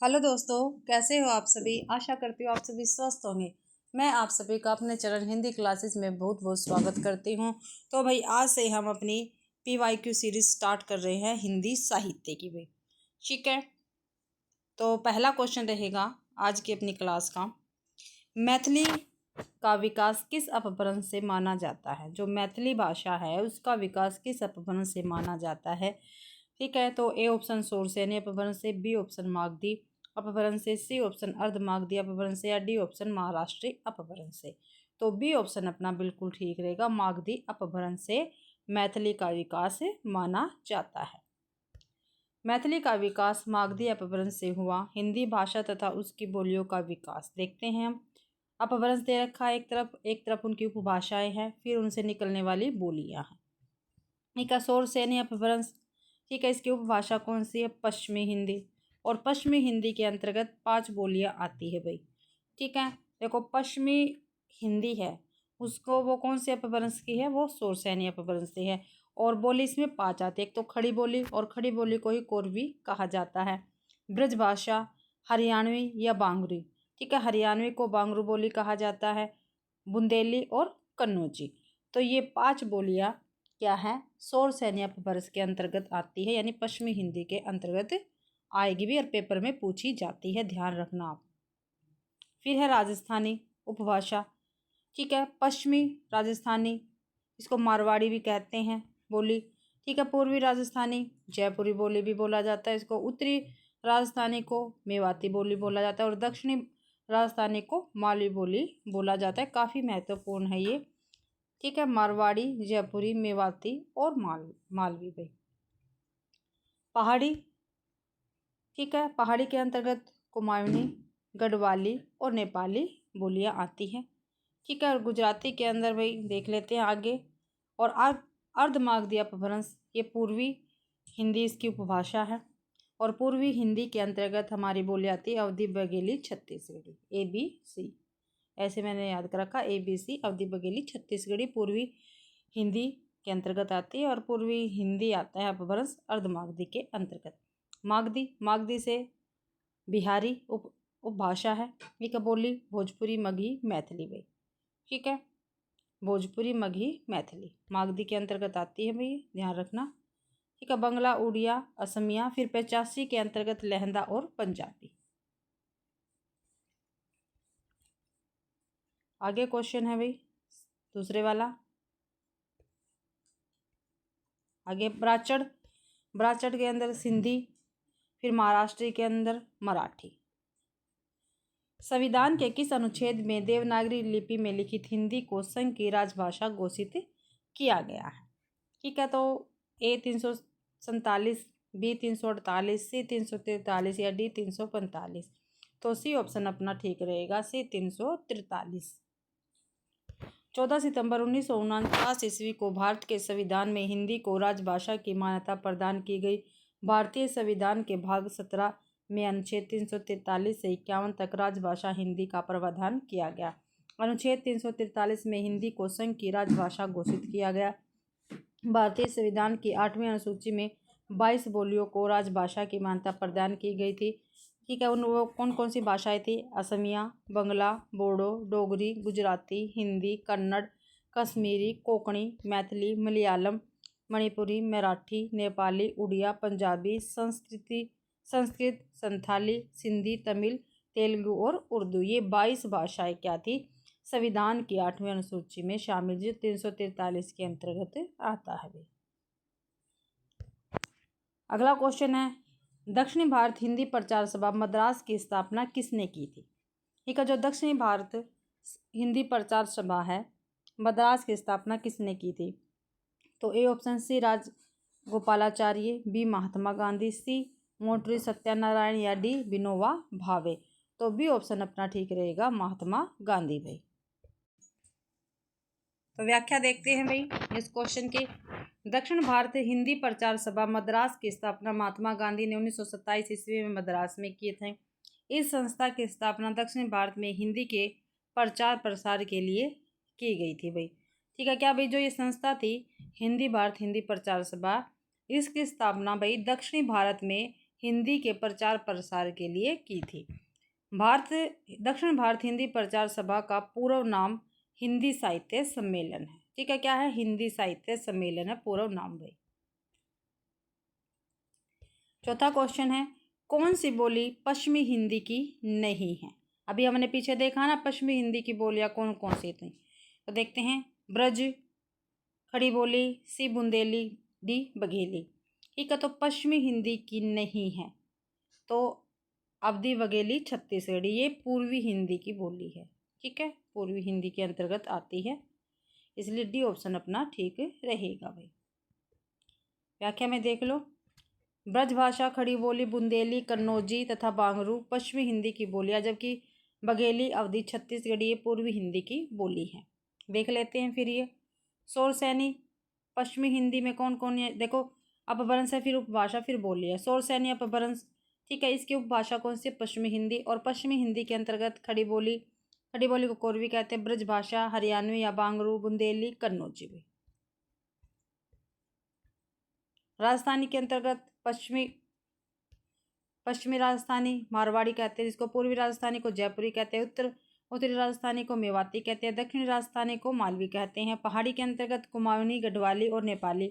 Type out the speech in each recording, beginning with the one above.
Hello दोस्तों, कैसे हो आप सभी। आशा करती हूँ आप सभी स्वस्थ होंगे। मैं आप सभी का अपने चरण हिंदी क्लासेस में बहुत बहुत स्वागत करती हूँ। तो भाई आज से हम अपनी PYQ सीरीज स्टार्ट कर रहे हैं हिंदी साहित्य की भाई। ठीक है, तो पहला क्वेश्चन रहेगा आज की अपनी क्लास का। मैथिली का विकास किस अपभ्रंश से माना जाता है। जो मैथिली भाषा है उसका विकास किस अपभ्रंश से माना जाता है। ठीक है, तो ए ऑप्शन शोरसेनी अपभ्रंश से, बी ऑप्शन मागधी अपभ्रंश से, सी ऑप्शन अर्धमागधी अपभ्रंश से, या डी ऑप्शन महाराष्ट्री अपभ्रंश से। तो बी ऑप्शन अपना बिल्कुल ठीक रहेगा, मागधी अपभ्रंश से मैथिली का विकास माना जाता है। मैथिली का विकास मागधी अपभ्रंश से हुआ। हिंदी भाषा तथा उसकी बोलियों का विकास देखते हैं हम। अपभ्रंश दे रखा है एक तरफ उनकी उपभाषाएं हैं, फिर उनसे निकलने वाली बोलियां हैं। एक शोरसेनी अपभ्रंश, ठीक है, इसकी उपभाषा कौन सी है, पश्चिमी हिंदी। और पश्चिमी हिंदी के अंतर्गत 5 बोलियां आती है भाई। ठीक है, देखो पश्चिमी हिंदी है उसको वो कौन से अपभ्रंश की है, वो शोरसेनी अपभ्रंश से है। और बोली इसमें 5 आती है। एक तो खड़ी बोली, और खड़ी बोली को ही कोरवी कहा जाता है। ब्रजभाषा, हरियाणवी या बांगरी। ठीक है, हरियाणवी को बांगरू बोली कहा जाता है, बुंदेली और कन्नौजी। तो ये 5 बोलियां क्या है, शोरसेनी अपभ्रंश के अंतर्गत आती है, यानी पश्चिमी हिंदी के अंतर्गत आएगी भी और पेपर में पूछी जाती है, ध्यान रखना आप। फिर है राजस्थानी उपभाषा। ठीक है, पश्चिमी राजस्थानी, इसको मारवाड़ी भी कहते हैं बोली। ठीक है, पूर्वी राजस्थानी जयपुरी बोली भी बोला जाता है इसको। उत्तरी राजस्थानी को मेवाती बोली बोला जाता है, और दक्षिणी राजस्थानी को मालवी बोली बोला जाता है। काफ़ी महत्वपूर्ण है ये। ठीक है, मारवाड़ी, जयपुरी, मेवाती और मालवी भाई। पहाड़ी, ठीक है, पहाड़ी के अंतर्गत कुमाऊनी, गढ़वाली और नेपाली बोलियां आती हैं। ठीक है, और गुजराती के अंदर भाई देख लेते हैं आगे। और अर्धमागधी अपभ्रंश, ये पूर्वी हिंदी इसकी उपभाषा है। और पूर्वी हिंदी के अंतर्गत हमारी बोली आती है अवधी, बघेली, छत्तीसगढ़ी, ABC। ऐसे मैंने याद कर रखा, ABC, अवधी, बघेली, छत्तीसगढ़ी पूर्वी हिंदी के अंतर्गत आती है। और पूर्वी हिंदी आता है अपभ्रंश अर्धमागधी के अंतर्गत। मागधी से बिहारी उपभाषा है। एक बोली भोजपुरी, मगही, मैथिली भाई। ठीक है, भोजपुरी, मगही, मैथिली मागधी के अंतर्गत आती है भाई, ध्यान रखना। ठीक है, बंगला, उड़िया, असमिया, फिर 85 के अंतर्गत लहंदा और पंजाबी। आगे क्वेश्चन है भाई दूसरे वाला। आगे ब्राचड़ के अंदर सिंधी, फिर महाराष्ट्री के अंदर मराठी। संविधान के किस अनुच्छेद में देवनागरी लिपि में लिखित हिंदी को संघ की राजभाषा घोषित किया गया है। ठीक है, तो A 347, B 348, C 343 या D 345। तो सी ऑप्शन अपना ठीक रहेगा, C 343। 14 सितंबर 1949 ईस्वी को भारत के संविधान में हिंदी को राजभाषा की मान्यता प्रदान की गई। भारतीय संविधान के भाग 17 में अनुच्छेद 343 से 51 तक राजभाषा हिंदी का प्रावधान किया गया। अनुच्छेद 343 में हिंदी को संघ की राजभाषा घोषित किया गया। भारतीय संविधान की 8वीं अनुसूची में 22 बोलियों को राजभाषा की मान्यता प्रदान की गई थी। ठीक है, उन वो कौन कौन सी भाषाएं थी, असमिया, बंगला, बोडो, डोगरी, गुजराती, हिंदी, कन्नड़, कश्मीरी, कोंकणी, मैथिली, मलयालम, मणिपुरी, मराठी, नेपाली, उड़िया, पंजाबी, संस्कृत, संथाली, सिंधी, तमिल, तेलुगु और उर्दू। ये 22 भाषाएं क्या थी, संविधान की 8वीं अनुसूची में शामिल, जो 343 के अंतर्गत आता है। अगला क्वेश्चन है, दक्षिणी भारत हिंदी प्रचार सभा मद्रास की स्थापना किसने की थी। ठीक है, जो दक्षिणी भारत हिंदी प्रचार सभा है मद्रास की स्थापना किसने की थी। तो A option C Rajagopalachari, B Mahatma Gandhi, C Motoori Satyanarayana, या डी विनोबा भावे। तो बी ऑप्शन अपना ठीक रहेगा, महात्मा गांधी भाई। तो व्याख्या देखते हैं भाई इस क्वेश्चन की। दक्षिण भारत हिंदी प्रचार सभा मद्रास की स्थापना महात्मा गांधी ने 1927 ईस्वी में मद्रास में किए थे। इस संस्था की स्थापना दक्षिण भारत में हिंदी के प्रचार प्रसार के लिए की गई थी भाई। ठीक है, क्या भाई जो ये संस्था थी हिंदी भारत हिंदी प्रचार सभा, इसकी स्थापना भाई दक्षिणी भारत में हिंदी के प्रचार प्रसार के लिए की थी। दक्षिण भारत हिंदी प्रचार सभा का पूर्व नाम हिंदी साहित्य सम्मेलन है। ठीक है, क्या है? हिंदी साहित्य सम्मेलन है पूर्व नाम भाई। चौथा क्वेश्चन है, कौन सी बोली पश्चिमी हिंदी की नहीं है? अभी हमने पीछे देखा ना पश्चिमी हिंदी की बोलियां कौन कौन सी थी, तो देखते हैं। ब्रज, खड़ी बोली, सी बुंदेली, डी बघेली। ठीक है, तो पश्चिमी हिंदी की नहीं है तो अवधी बघेली छत्तीसगढ़ी, ये पूर्वी हिंदी की बोली है। ठीक है, पूर्वी हिंदी के अंतर्गत आती है, इसलिए डी ऑप्शन अपना ठीक रहेगा भाई। व्याख्या में देख लो। ब्रजभाषा, खड़ी बोली, बुंदेली, कन्नौजी तथा बांगरू पश्चिमी हिंदी की बोलियां, जबकि बघेली, अवधी, छत्तीसगढ़ी ये पूर्वी हिंदी की बोली है। देख लेते हैं फिर ये। शौरसैनी पश्चिमी हिंदी में कौन कौन है? देखो, अपभ्रंश है, फिर उपभाषा, फिर बोली है। शौरसैनी अपभ्रंश, ठीक है, इसकी उपभाषा कौन सी? पश्चिमी हिंदी। और पश्चिमी हिंदी के अंतर्गत खड़ी बोली को कोरवी कहते हैं। ब्रजभाषा, हरियाणवी या बांगरू, बुंदेली, कन्नौजी भी। राजस्थानी के अंतर्गत पश्चिमी राजस्थानी मारवाड़ी कहते हैं, जिसको पूर्वी राजस्थानी को जयपुरी कहते हैं। उत्तरी राजस्थानी को मेवाती कहते हैं। दक्षिणी राजस्थानी को मालवी कहते हैं। पहाड़ी के अंतर्गत कुमाऊनी, गढ़वाली और नेपाली।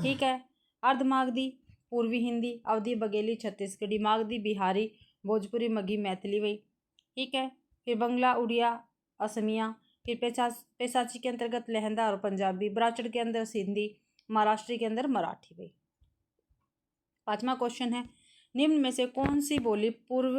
ठीक है। अर्धमागधी पूर्वी हिंदी, अवधी, बघेली, छत्तीसगढ़ी, मागधी बिहारी, भोजपुरी, मगही, मैथिली वही। ठीक है। फिर बंगला, उड़िया, असमिया। फिर पैसाची के अंतर्गत लहंदा और पंजाबी। ब्राचड़ के अंदर सिंधी, महाराष्ट्री के अंदर मराठी भाई। पांचवा क्वेश्चन है, निम्न में से कौन सी बोली पूर्व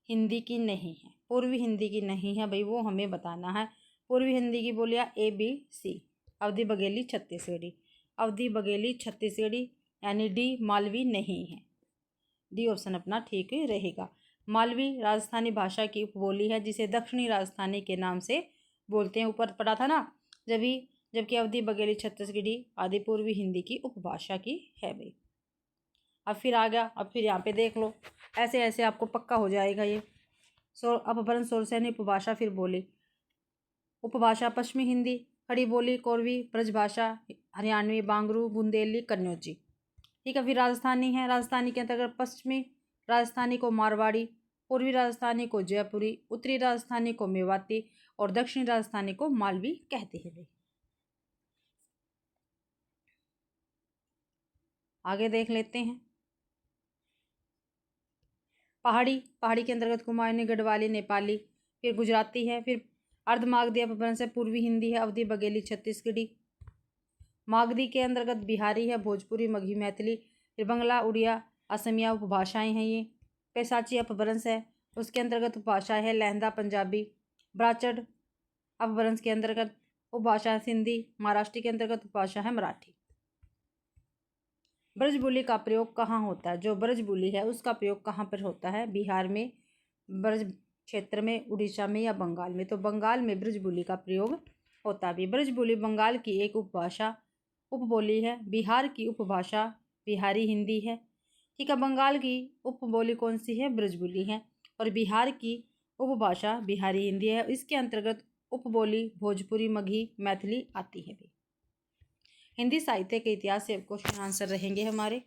हिंदी की नहीं है? पूर्वी हिंदी की नहीं है भाई, वो हमें बताना है। पूर्वी हिंदी की बोलियां ए बी सी। अवधी, बघेली, छत्तीसगढ़ी। अवधी, बघेली, छत्तीसगढ़ी यानी डी मालवी नहीं है। डी ऑप्शन अपना ठीक रहेगा। मालवी राजस्थानी भाषा की उपबोली है, जिसे दक्षिणी राजस्थानी के नाम से बोलते हैं। ऊपर पढ़ा था ना जबकि अवधी, बघेली, छत्तीसगढ़ी आदि पूर्वी हिंदी की उपभाषा की है भाई। अब फिर आ गया, अब फिर यहाँ पे देख लो, ऐसे ऐसे आपको पक्का हो जाएगा ये। अपभ्रंश, शौरसैनी, उपभाषा, फिर बोली। उपभाषा पश्चिमी हिंदी, खड़ी बोली कोरवी, ब्रजभाषा हरियाणवी, बांगरू, बुंदेली, कन्नौजी। ठीक है। फिर राजस्थानी है, राजस्थानी के अंतर्गत पश्चिमी राजस्थानी को मारवाड़ी, पूर्वी राजस्थानी को जयपुरी, उत्तरी राजस्थानी को मेवाती और दक्षिणी राजस्थानी को मालवी कहते हैं भाई। आगे देख लेते हैं। पहाड़ी के अंतर्गत कुमाऊनी, गढ़वाली, नेपाली, फिर गुजराती है। फिर अर्धमागधी अपभ्रंश है, पूर्वी हिंदी है, अवधी, बघेली, छत्तीसगढ़ी। मागधी के अंतर्गत बिहारी है, भोजपुरी, मगही, मैथिली। फिर बंगला, उड़िया, असमिया उपभाषाएं हैं ये। पैसाची अपभ्रंश है, उसके अंतर्गत उपभाषा है लहंदा, पंजाबी। ब्राचड़ अपभ्रंश के अंतर्गत उपभाषा सिंधी। महाराष्ट्र के अंतर्गत उपभाषा है मराठी। ब्रजबोली का प्रयोग कहाँ होता है? जो ब्रजबोली है उसका प्रयोग कहाँ पर होता है? बिहार में, ब्रज क्षेत्र में, उड़ीसा में या बंगाल में? तो बंगाल में ब्रजबोली का प्रयोग होता है। ब्रजबोली बंगाल की एक उपबोली है। बिहार की उपभाषा बिहारी हिंदी है। ठीक है। बंगाल की उपबोली कौन सी है? ब्रजबोली है। और बिहार की उपभाषा बिहारी हिंदी है। इसके अंतर्गत उपबोली भोजपुरी, मगही, मैथिली आती है भी। हिंदी साहित्य के इतिहास से क्वेश्चन आंसर रहेंगे हमारे।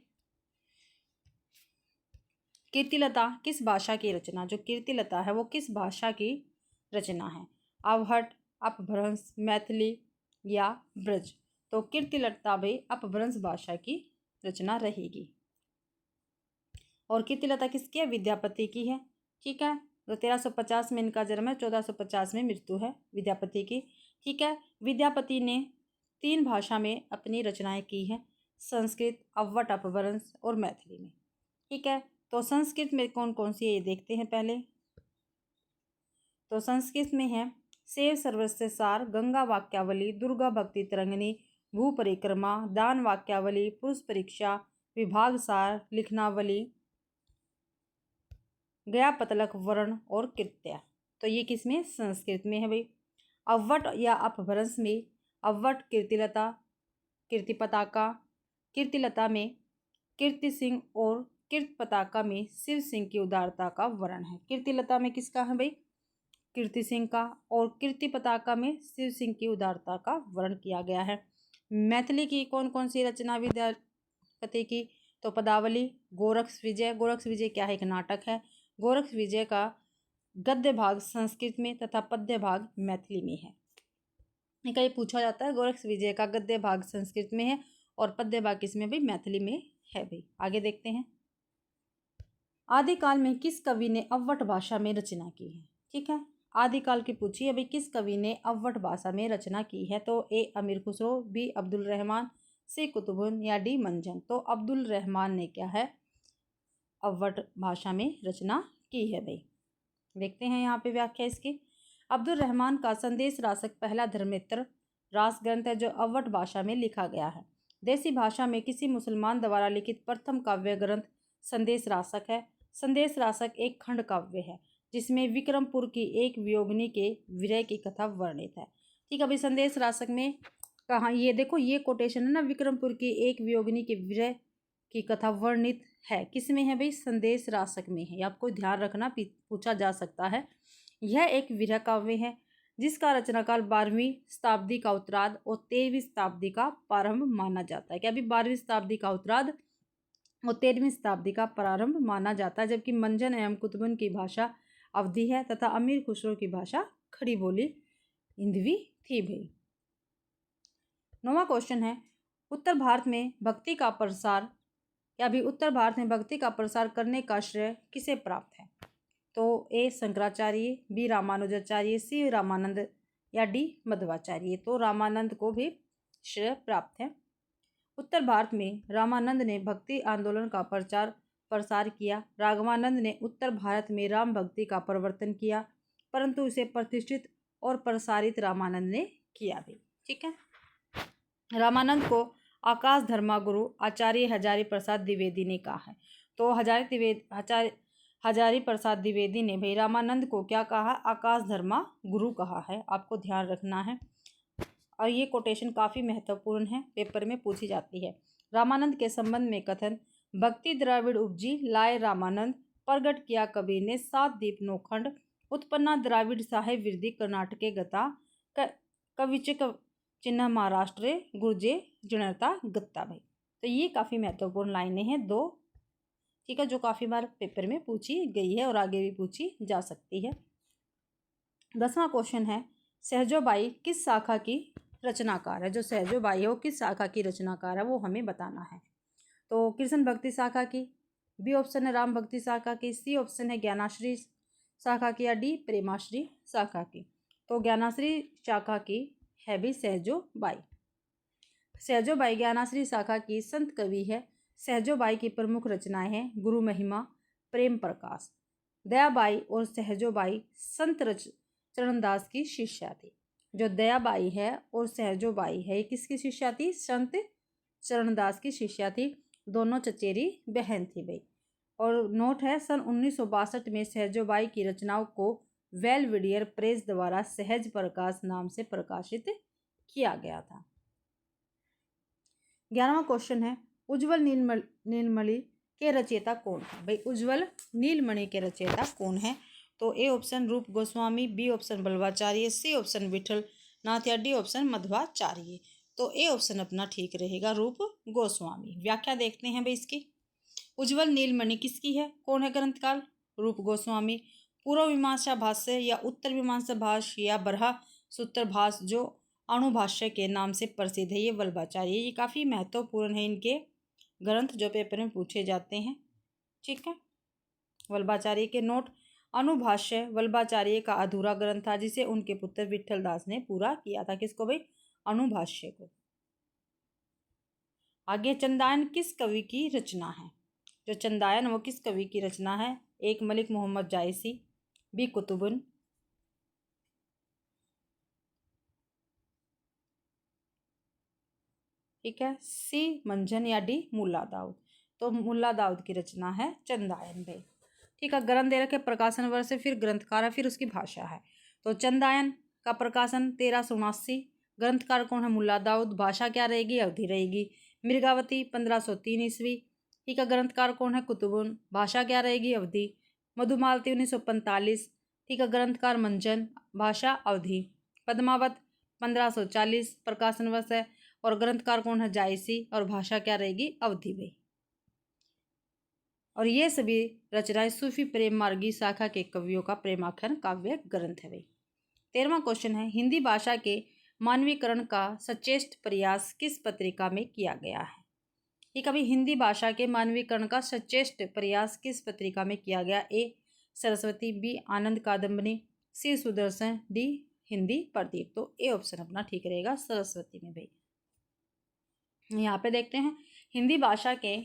कीर्तिलता किस भाषा की रचना? जो कीर्तिलता है वो किस भाषा की रचना है? अवहट, अपभ्रंश, मैथिली या ब्रज? तो कीर्तिलता भी अपभ्रंश भाषा की रचना रहेगी। और कीर्तिलता किसकी है? विद्यापति की है। ठीक है। तो 1350 में इनका जन्म है, 1450 में मृत्यु है विद्यापति की। ठीक है। विद्यापति ने 3 भाषा में अपनी रचनाएं की हैं, संस्कृत, अवहट, अपभ्रंश और मैथिली में। ठीक है। तो संस्कृत में कौन कौन सी है ये देखते हैं पहले। तो संस्कृत में है सेव सर्वस्व सार, गंगा वाक्यावली, दुर्गा भक्ति तरंगिणी, भू परिक्रमा, दान वाक्यावली, पुरुष परीक्षा, विभाग सार, लिखनावली, गया पतलक, वर्ण और कृत्या। तो ये किसमें? संस्कृत में है भाई। अवहट या अपभ्रंश में अवहट कीर्तिलता, कीर्ति पताका, कीर्तिलता में कीर्ति सिंह और कीर्ति पताका में शिव सिंह की उदारता का वर्ण है। कीर्तिलता में किसका है भाई? कीर्ति सिंह का। और कीर्ति पताका में शिव सिंह की उदारता का वर्ण किया गया है। मैथिली की कौन कौन सी रचना विद्यापति की? तो पदावली। गोरक्ष विजय, गोरक्ष विजय क्या है? एक नाटक है। गोरक्ष विजय का गद्य भाग संस्कृत में तथा पद्य भाग मैथिली में है। ये पूछा जाता है, गोरक्ष विजय का गद्य भाग संस्कृत में है और पद्य भाग किसमें भाई? मैथिली में है भाई। आगे देखते हैं, आदिकाल में किस कवि ने अव्वट भाषा में रचना की है? ठीक है, आदिकाल की पूछी है भाई, किस कवि ने अव्वट भाषा में रचना की है? तो ए अमीर खुसरो, बी अब्दुल रहमान, सी कुतुबुन या डी मंजन। तो अब्दुल रहमान ने क्या है? अव्वट भाषा में रचना की है भाई। देखते हैं यहाँ पे व्याख्या इसकी। अब्दुल रहमान का संदेश रासक पहला धर्मेतर रास ग्रंथ है जो अव्वट भाषा में लिखा गया है। देसी भाषा में किसी मुसलमान द्वारा लिखित प्रथम काव्य ग्रंथ संदेश रासक है। संदेश रासक एक खंड काव्य है जिसमें विक्रमपुर की एक वियोगिनी के विरह की कथा वर्णित है। ठीक है भाई, संदेश रासक में कहाँ, ये देखो ये कोटेशन है ना, विक्रमपुर की एक वियोगिनी के विरह की कथा वर्णित है, किसमें है भाई? संदेश रासक में है। आपको ध्यान रखना, पूछा जा सकता है। यह एक विरह काव्य है जिसका रचनाकाल 12वीं शताब्दी का उत्तरार्ध और 13वीं शताब्दी का प्रारंभ माना जाता है। क्या अभी 12वीं शताब्दी का उत्तरार्ध और 13वीं शताब्दी का प्रारंभ माना जाता है, जबकि मंजन एवं कुतुबन की भाषा अवधी है तथा अमीर खुसरो की भाषा खड़ी बोली हिंदवी थी भाई। 9वां क्वेश्चन है, उत्तर भारत में भक्ति का प्रसार या भी उत्तर भारत में भक्ति का प्रसार करने का श्रेय किसे प्राप्त है? तो ए शंकराचार्य, बी रामानुजाचार्य, सी रामानंद या डी मध्वाचार्य। तो रामानंद को भी श्रेय प्राप्त है। उत्तर भारत में रामानंद ने भक्ति आंदोलन का प्रसार किया। राघवानंद ने उत्तर भारत में राम भक्ति का प्रवर्तन किया, परंतु इसे प्रतिष्ठित और प्रसारित रामानंद ने किया भी। ठीक है, रामानंद को आकाश धर्मागुरु आचार्य हजारी प्रसाद द्विवेदी ने कहा है। तो हजारी प्रसाद द्विवेदी ने भाई रामानंद को क्या कहा? आकाश धर्मा गुरु कहा है। आपको ध्यान रखना है, और ये कोटेशन काफ़ी महत्वपूर्ण है, पेपर में पूछी जाती है। रामानंद के संबंध में कथन, भक्ति द्राविड़ उपजी लाए रामानंद, प्रगट किया कबीर ने 7 दीप नौखंड, उत्पन्ना द्राविड़ साहेब विरदी कर्नाटके गता, कविचिक चिन्ह महाराष्ट्र गुर्जे जनता गत्ता भाई। तो ये काफ़ी महत्वपूर्ण लाइनें हैं 2, ठीक है, जो काफ़ी बार पेपर में पूछी गई है और आगे भी पूछी जा सकती है। 10वां क्वेश्चन है, सहजोबाई किस शाखा की रचनाकार है? जो सहजोबाई है वो किस शाखा की रचनाकार है वो हमें बताना है। तो कृष्ण भक्ति शाखा की, बी ऑप्शन है राम भक्ति शाखा की, सी ऑप्शन है ज्ञानाश्री शाखा की या डी प्रेमाश्री शाखा की। तो ज्ञानाश्री शाखा की है भी सहजोबाई। सहजोबाई ज्ञानाश्री शाखा की संत कवि है। सहजोबाई की प्रमुख रचनाएं हैं गुरु महिमा, प्रेम प्रकाश। दयाबाई और सहजोबाई संत चरणदास की शिष्या थी। जो दयाबाई है और सहजोबाई है ये किसकी शिष्या थी? संत चरणदास की शिष्या थी। दोनों चचेरी बहन थी भाई। और नोट है, सन 1962 में सहजोबाई की रचनाओं को वेलविडियर प्रेस द्वारा सहज प्रकाश नाम से प्रकाशित किया गया था। 11वां क्वेश्चन है, उज्ज्वल नीलमणि के रचयिता कौन है? भाई उज्ज्वल नीलमणि के रचयिता कौन है? तो A option Roop Goswami, B option Vallabhacharya, C option Vitthal Nath या डी ऑप्शन मध्वाचार्य। तो ए ऑप्शन अपना ठीक रहेगा, रूप गोस्वामी। व्याख्या देखते हैं भाई इसकी। उज्ज्वल नीलमणि किसकी है? कौन है ग्रंथकार? रूप गोस्वामी। पूर्व मीमांसा भाष्य या उत्तर मीमांसा भाष्य या बरहा सूत्र भाष्य जो अणुभाष्य के नाम से प्रसिद्ध है, ये वल्लभाचार्य। ये काफ़ी महत्वपूर्ण है इनके ग्रंथ जो पेपर में पूछे जाते हैं। ठीक है, वल्लभाचार्य के नोट, अणुभाष्य वल्लभाचार्य का अधूरा ग्रंथ था जिसे उनके पुत्र विठल दास ने पूरा किया था। किसको भाई? अणुभाष्य को। आगे, चंदायन किस कवि की रचना है? जो चंदायन वो किस कवि की रचना है? एक मलिक मोहम्मद जायसी, बी कुतुबुन, ठीक है, सी मंजन या डी मुल्ला दाऊद। तो मुल्ला दाऊद की रचना है चंदायन भाई। ठीक है, ग्रंथ दे रखे, प्रकाशन वर्ष है, फिर ग्रंथकार है, फिर उसकी भाषा है। तो चंदायन का प्रकाशन 1379, ग्रंथकार कौन है? मुल्ला दाऊद। भाषा क्या रहेगी? अवधी रहेगी। मृगावती 1503 ईस्वी, ठीक है, ग्रंथकार कौन है? कुतुबुन। भाषा क्या रहेगी? अवधी। मधुमालती 1945, ठीक है, ग्रंथकार मंजन। भाषा अवधी। पद्मावत 1540, प्रकाशन वर्ष है, और ग्रंथकार कौन है? जायसी, और भाषा क्या रहेगी? अवधी भाई। और ये सभी रचनाएं सूफी प्रेम मार्गी शाखा के कवियों का प्रेमाख्यान काव्य ग्रंथ है भाई। 13वां क्वेश्चन है, हिंदी भाषा के मानवीकरण का सचेष्ट प्रयास किस पत्रिका में किया गया है? ये कभी हिंदी भाषा के मानवीकरण का सचेष्ट प्रयास किस पत्रिका में किया गया? ए सरस्वती, बी आनंद कादम्बनी, सी सुदर्शन, डी हिंदी प्रदीप। तो ए ऑप्शन अपना ठीक रहेगा, सरस्वती में भाई। यहाँ पे देखते हैं, हिंदी भाषा के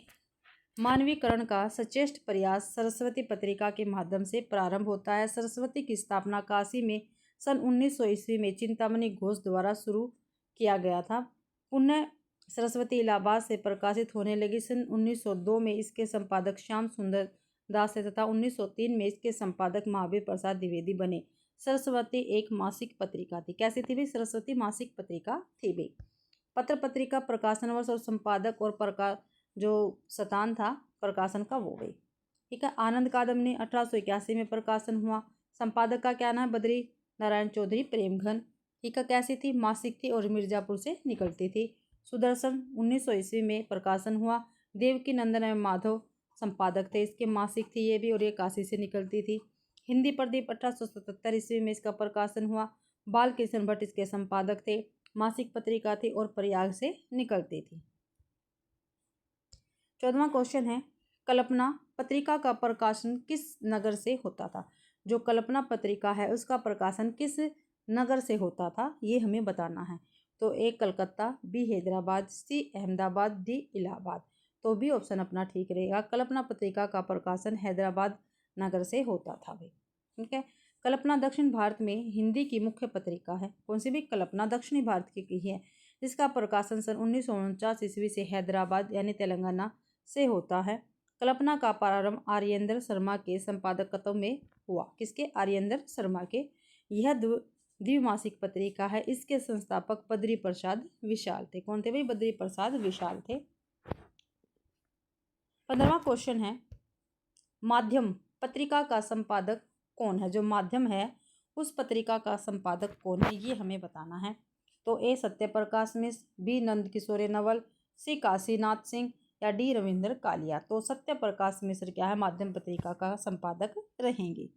मानवीकरण का सचेष्ट प्रयास सरस्वती पत्रिका के माध्यम से प्रारंभ होता है। सरस्वती की स्थापना काशी में सन 1900 ईस्वी में चिंतामणि घोष द्वारा शुरू किया गया था। पुनः सरस्वती इलाहाबाद से प्रकाशित होने लगी। सन 1902 में इसके संपादक श्याम सुंदर दास थे तथा 1903 में इसके संपादक महावीर प्रसाद द्विवेदी बने। सरस्वती एक मासिक पत्रिका थी। कैसी थी भाई? सरस्वती मासिक पत्रिका थी भाई। पत्र पत्रिका प्रकाशन वर्ष और संपादक और जो शतान था प्रकाशन का वो भाई। ठीक है। आनंद कादम्बनी 1881 में प्रकाशन हुआ। संपादक का क्या नाम है? बद्री नारायण चौधरी प्रेमघन। ठीक है। कैसी थी? मासिक थी और मिर्जापुर से निकलती थी। सुदर्शन 1900 ईस्वी में प्रकाशन हुआ। देवकी नंदन एवं माधव संपादक थे इसके, मासिक थी ये भी और ये काशी से निकलती थी। हिंदी प्रदीप 1877 ईस्वी में इसका प्रकाशन हुआ। बाल कृष्ण भट्ट इसके संपादक थे। मासिक पत्रिका थी और प्रयाग से निकलती थी। 14वां क्वेश्चन है, कल्पना पत्रिका का प्रकाशन किस नगर से होता था? जो कल्पना पत्रिका है उसका प्रकाशन किस नगर से होता था ये हमें बताना है। तो ए कलकत्ता, बी हैदराबाद, सी अहमदाबाद, डी इलाहाबाद। तो बी ऑप्शन अपना ठीक रहेगा। कल्पना पत्रिका का प्रकाशन हैदराबाद नगर से होता था भाई। ठीक है। कल्पना दक्षिण भारत में हिंदी की मुख्य पत्रिका है। कौन सी भी? कल्पना दक्षिणी भारत की है, जिसका प्रकाशन सन 1949 ईस्वी से हैदराबाद यानी तेलंगाना से होता है। कल्पना का प्रारंभ आर्येंद्र शर्मा के संपादकत्व में हुआ। किसके? आर्येंद्र शर्मा के। यह द्विमासिक पत्रिका है। इसके संस्थापक बद्री प्रसाद विशाल थे। कौन थे भाई? बद्री प्रसाद विशाल थे। 15वां क्वेश्चन है, माध्यम पत्रिका का संपादक कौन है? जो माध्यम है उस पत्रिका का संपादक कौन है ये हमें बताना है। तो ए सत्य प्रकाश मिश्र, बी नंद किशोर नवल, सी काशीनाथ सिंह या डी रविंद्र कालिया। तो सत्य प्रकाश मिश्र क्या है? माध्यम पत्रिका का संपादक रहेंगे।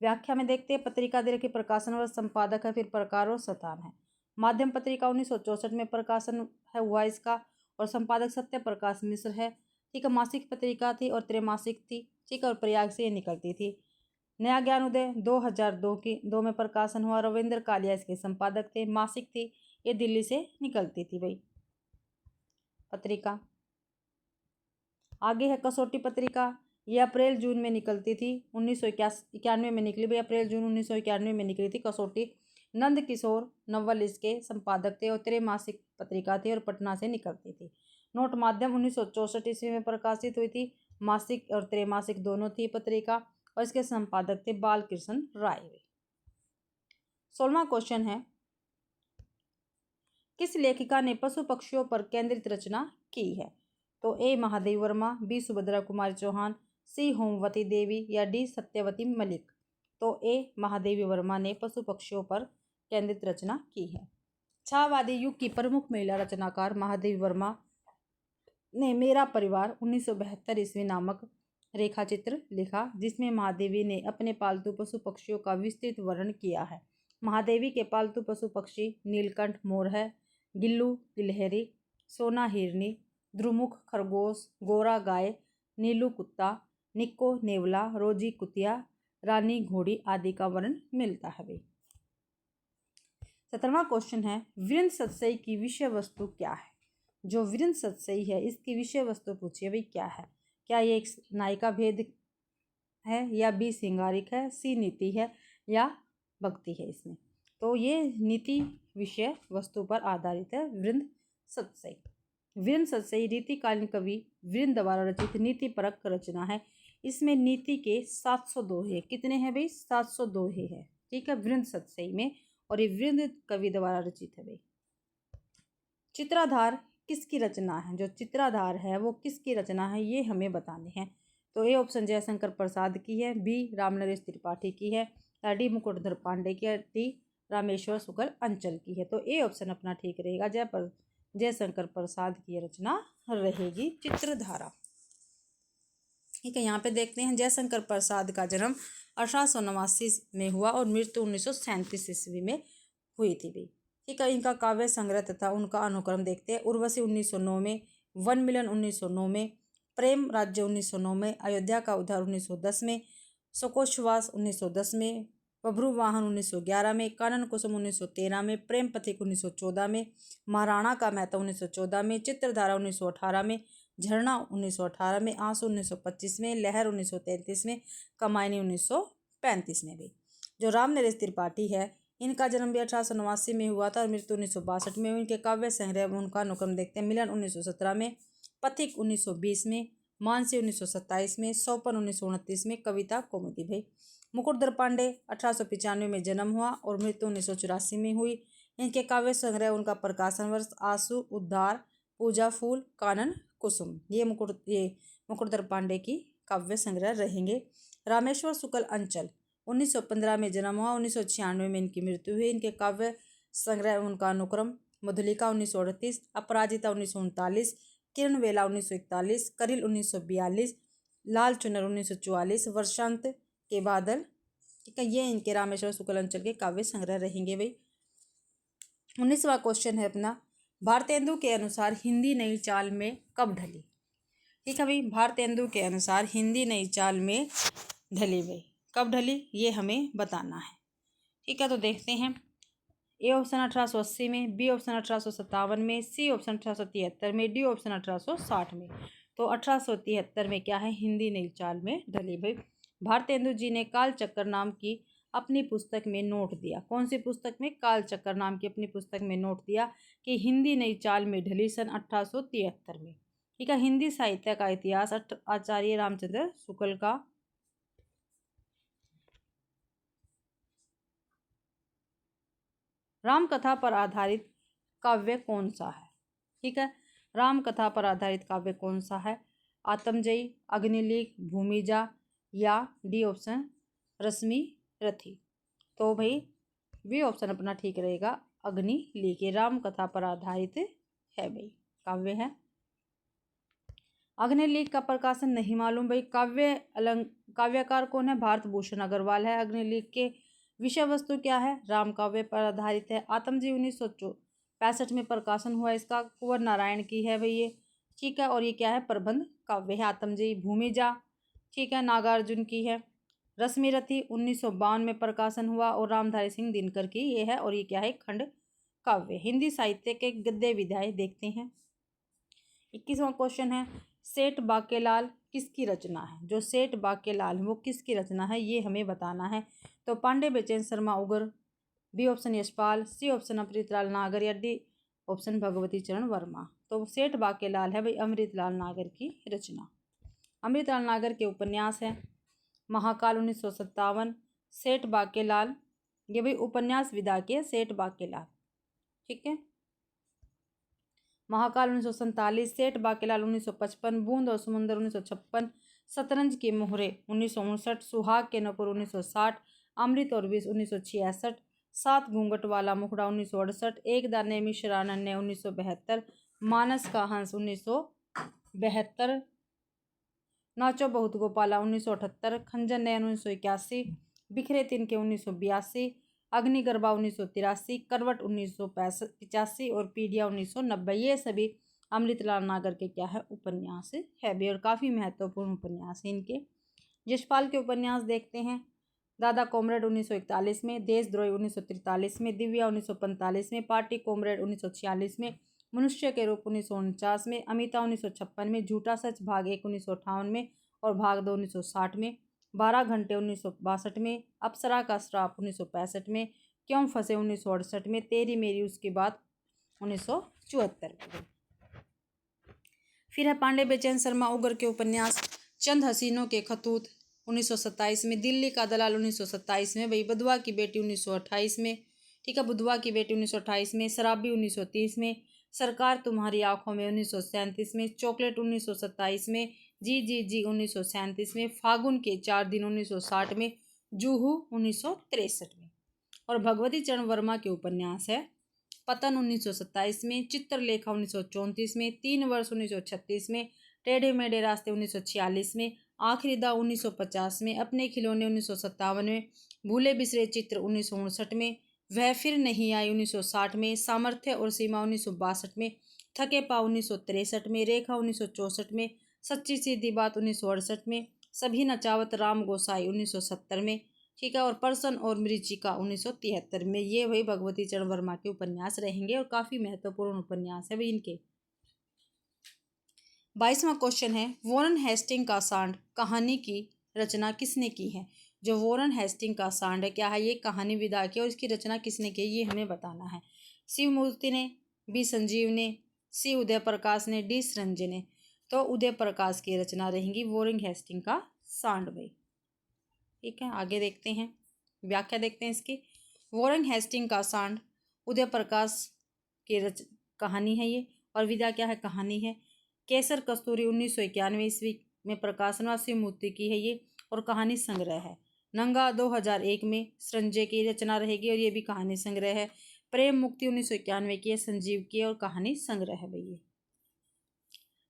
व्याख्या में देखते हैं, पत्रिका दीर्घ के प्रकाशन व संपादक है, फिर प्रकार और स्थान है। माध्यम पत्रिका 1964 में प्रकाशन है हुआ इसका और संपादक सत्य प्रकाश मिश्र है। ठीक है। मासिक पत्रिका थी और त्रैमासिक थी। ठीक है। और प्रयाग से ये निकलती थी। नया ज्ञान उदय 2002 में प्रकाशन हुआ। रविंद्र कालिया इसके संपादक थे। मासिक थी, ये दिल्ली से निकलती थी भाई पत्रिका। आगे है कसौटी पत्रिका, ये अप्रैल जून में निकलती थी। 1991 में निकली भाई, अप्रैल जून 1991 में निकली थी कसौटी। नंद किशोर नवल इसके संपादक थे और त्रैमासिक पत्रिका थी और पटना से निकलती थी। नोट माध्यम 1964 ईस्वी में प्रकाशित हुई थी। मासिक और त्रैमासिक दोनों थी पत्रिका और इसके संपादक थे बालकृष्ण राय। 16वां क्वेश्चन है, किस लेखिका ने पशु पक्षियों पर केंद्रित रचना की है? तो ए महादेवी वर्मा, बी सुभद्रा कुमारी चौहान, सी होमवती देवी या डी सत्यवती मलिक। तो ए महादेवी वर्मा ने पशु पक्षियों पर केंद्रित रचना की है। छायावादी युग की प्रमुख महिला रचनाकार महादेवी वर्मा ने मेरा परिवार 1972 ईस्वी नामक रेखा चित्र लिखा, जिसमें महादेवी ने अपने पालतू पशु पक्षियों का विस्तृत वर्णन किया है। महादेवी के पालतू पशु पक्षी नीलकंठ मोर है, गिल्लू गिलहरी, सोना हिरनी, ध्रुमुख खरगोश, गोरा गाय, नीलू कुत्ता, निक्को नेवला, रोजी कुतिया, रानी घोड़ी आदि का वर्णन मिलता है भाई। 17वां क्वेश्चन है, वीरेंद्र सतसई की विषय वस्तु क्या है? जो वीरेंद्र सतसई है इसकी विषय वस्तु पूछिए भाई क्या है? क्या ये एक नायिका भेद है या बी सिंगारिक है, सी नीति है या भक्ति है इसमें? तो ये नीति विषय वस्तु पर आधारित है वीरेंद्र सतसई। वीरेंद्र सतसई रीतिकालीन कवि वीरेंद्र द्वारा रचित नीति परक रचना है। इसमें नीति के 700 दोहे। कितने हैं भाई? 700 दोहे है। ठीक है, वीरेंद्र सतसई में, और ये वीरेंद्र कवि द्वारा रचित है भाई। चित्राधार किसकी रचना है? जो चित्राधार है वो किसकी रचना है ये हमें बताने हैं। तो ए ऑप्शन जयशंकर प्रसाद की है, बी रामनरेश त्रिपाठी की है, या डी मुकुटधर पांडे की है, डी रामेश्वर शुक्ल अंचल की है। तो ए ऑप्शन अपना ठीक रहेगा, जयशंकर प्रसाद की रचना रहेगी चित्रधारा। ठीक है, यहाँ पे देखते हैं जयशंकर प्रसाद का जन्म 1889 में हुआ और मृत्यु 1937 ईस्वी में हुई थी भाई। ठीक है, इनका काव्य संग्रह तथा उनका अनुक्रम देखते हैं। उर्वशी 1909 में, वन मिलन 1909 में, प्रेम राज्य 1909 में, अयोध्या का उद्धार 1910 में, शोकोच्छ्वास 1910 में, बभ्रुवाहन 1911 में, कानन कुसुम 1913 में, प्रेम पथिक 1914 में, महाराणा का मेहता 1914 में, चित्रधारा 1918 में, झरना 1918 में, आंसू 1925 में, लहर 1933 में, कमायनी 1935 में भी। जो राम नरेश त्रिपाठी है, इनका जन्म भी 1889 में हुआ था और मृत्यु 1962 में हुई। इनके काव्य संग्रह उनका अनुक्रम देखते हैं। मिलन 1917 में, पथिक 1920 में, मानसी 1927 में, सौपन 1929 में, कविता कौमुदी भाई। मुकुटधर पांडे 1895 में जन्म हुआ और मृत्यु 1984 में हुई। इनके काव्य संग्रह उनका प्रकाशन वर्ष आंसू, उद्धार, पूजा फूल, कानन कुसुम, ये मुकुटधर पांडे की काव्य संग्रह रहेंगे। रामेश्वर शुक्ल अंचल 1915 में जन्म हुआ, 1996 में इनकी मृत्यु हुई। इनके काव्य संग्रह उनका अनुक्रम मधुलिका 1938, अपराजिता 1939, किरण वेला 1941, करिल 1942, लाल चुनर 1944, वर्षांत के बादल। ठीक है, ये इनके रामेश्वर शुक्ल अंचल के काव्य संग्रह रहेंगे भाई। 19वां क्वेश्चन है अपना, भारतेंदु के अनुसार हिंदी नई चाल में कब ढली। ठीक है भाई, भारतेंदु के अनुसार हिंदी नई चाल में ढली भाई, कब ढली ये हमें बताना है। ठीक है, तो देखते हैं। ए ऑप्शन 1880 में, बी ऑप्शन 1857 में, सी ऑप्शन 1873 में, डी ऑप्शन 1860 में। तो 1873 में क्या है, हिंदी नई चाल में ढली भाई। भारतेंदु जी ने काल चक्कर नाम की अपनी पुस्तक में नोट दिया। कौन सी पुस्तक में, काल चक्कर नाम की अपनी पुस्तक में नोट दिया कि हिंदी नई चाल में ढली सन 1873 में। ठीक है, हिंदी साहित्य का इतिहास आचार्य रामचंद्र शुक्ल का रामकथा पर आधारित काव्य कौन सा है। ठीक है, रामकथा पर आधारित काव्य कौन सा है, आत्मजयी, अग्निलेख, भूमिजा या डी ऑप्शन रश्मि रथी। तो भाई बी ऑप्शन अपना ठीक रहेगा, अग्निलेख, रामकथा पर आधारित है भाई, काव्य है। अग्निलेख का प्रकाशन नहीं मालूम भाई। काव्यकार कौन है, भारत भूषण अग्रवाल है। अग्निलेख के विषय वस्तु क्या है, राम काव्य पर आधारित है। आत्मजी 1965 में प्रकाशन हुआ इसका, कुंवर नारायण की है भाई ये। ठीक है, और ये क्या है, प्रबंध काव्य है आत्मजी। भूमिजा ठीक है, नागार्जुन की है। रश्मि रथी 1952 में प्रकाशन हुआ और रामधारी सिंह दिनकर की ये है, और ये क्या है, खंड काव्य। हिंदी साहित्य के गद्य विधाएं देखते हैं। 21वां क्वेश्चन है, सेठ बाकेलाल किसकी रचना है। जो सेठ बाकेलाल वो किसकी रचना है ये हमें बताना है। तो Pandey Bechain Sharma Ugra, B option Yashpal, C option Amritlal Nagar या डी ऑप्शन भगवती चरण वर्मा। तो सेठ बाकेलाल है भाई अमृतलाल नागर की रचना। अमृतलाल नागर के उपन्यास है महाकाल 1957, सेठ बाकेलाल, ये भाई उपन्यास विधा के सेठ बाकेलाल। ठीक है, महाकाल 1947, सेठ बाकेलाल 1955, बूंद और समुंदर 1956, शतरंज के मोहरे 1959, सुहाग के नपुर 1960, अमृत और विष 1966, सात घूंघट वाला मुखड़ा 1968, एक दाने मिश्रानन्य 1972, मानस का हंस 1972, नाचो बहुत गोपाला 1978, खंजर नयन 1981, बिखरे तिनके 1982, अग्निगर्भा 1983, करवट 1985 और पीडिया 1990। ये सभी अमृतलाल नागर के क्या है, उपन्यास है भी, और काफ़ी महत्वपूर्ण उपन्यास है इनके। यशपाल के उपन्यास देखते हैं। दादा कॉमरेड 1941 में, देशद्रोही 1943 में, दिव्या 1945 में, पार्टी कॉमरेड 1946 में, मनुष्य के रूप 1949 में, अमिता 1956 में, झूठा सच भाग 1 1958 में और भाग 2 1960 में, 12 घंटे 1962 में, अप्सरा का श्राप 1965 में, क्यों फंसे 1968 में, तेरी मेरी उसके बाद 1974 में। फिर है पांडे बेचैन शर्मा उगर के उपन्यास चंद हसीनों के खतूत 1927 में, दिल्ली का दलाल 1927 में, भाई बधुआ की बेटी 1928 में। ठीक है, बुधवा की बेटी 1928 में, शराबी 1930 में, सरकार तुम्हारी आंखों में 1937 में, चॉकलेट 1927 में, जी जी जी 1937 में, फागुन के 4 दिन 1960 में, जूहू 1963 में। और भगवती चरण वर्मा के उपन्यास है पतन 1927 में, चित्रलेखा 1934 में, 3 वर्ष 1936 में, टेढ़े मेढ़े रास्ते 1946 में, आखिरी दाव 1950 में, अपने खिलौने 1957 में, भूले बिसरे चित्र 1959 में, वह फिर नहीं आई 1960 में, सामर्थ्य और सीमा 1962 में, थके पाँव 1963 में, रेखा 1964 में, सच्ची सीधी बात 1968 में, सभी नचावत राम गोसाई 1970 में, ठीक है, और परसन और मरीचिका 1973 में। ये वही भगवती चरण वर्मा के उपन्यास रहेंगे और काफ़ी महत्वपूर्ण उपन्यास है भाई इनके। 22वां क्वेश्चन है, वॉरेन हेस्टिंग का सांड कहानी की रचना किसने की है? जो वॉरेन हेस्टिंग का सांड है, क्या है ये कहानी विधा की, और इसकी रचना किसने की ये हमें बताना है। शिव मूर्ति ने, बी संजीव ने, सी उदय प्रकाश ने, डी संजय ने। तो उदय प्रकाश की रचना रहेंगी वॉरेन हेस्टिंग का सांड भाई। ठीक है, आगे देखते हैं, व्याख्या देखते हैं इसकी। वॉरेन हेस्टिंग का सांड उदय प्रकाश की कहानी है ये, और विधा क्या है, कहानी है। केसर कस्तूरी 1991 ईस्वी में प्रकाशन शिव मूर्ति की है ये, और कहानी संग्रह है। नंगा 2001 में संजय की रचना रहेगी, और ये भी कहानी संग्रह है। प्रेम मुक्ति 1991 की है, संजीव की, और कहानी संग्रह है भैया।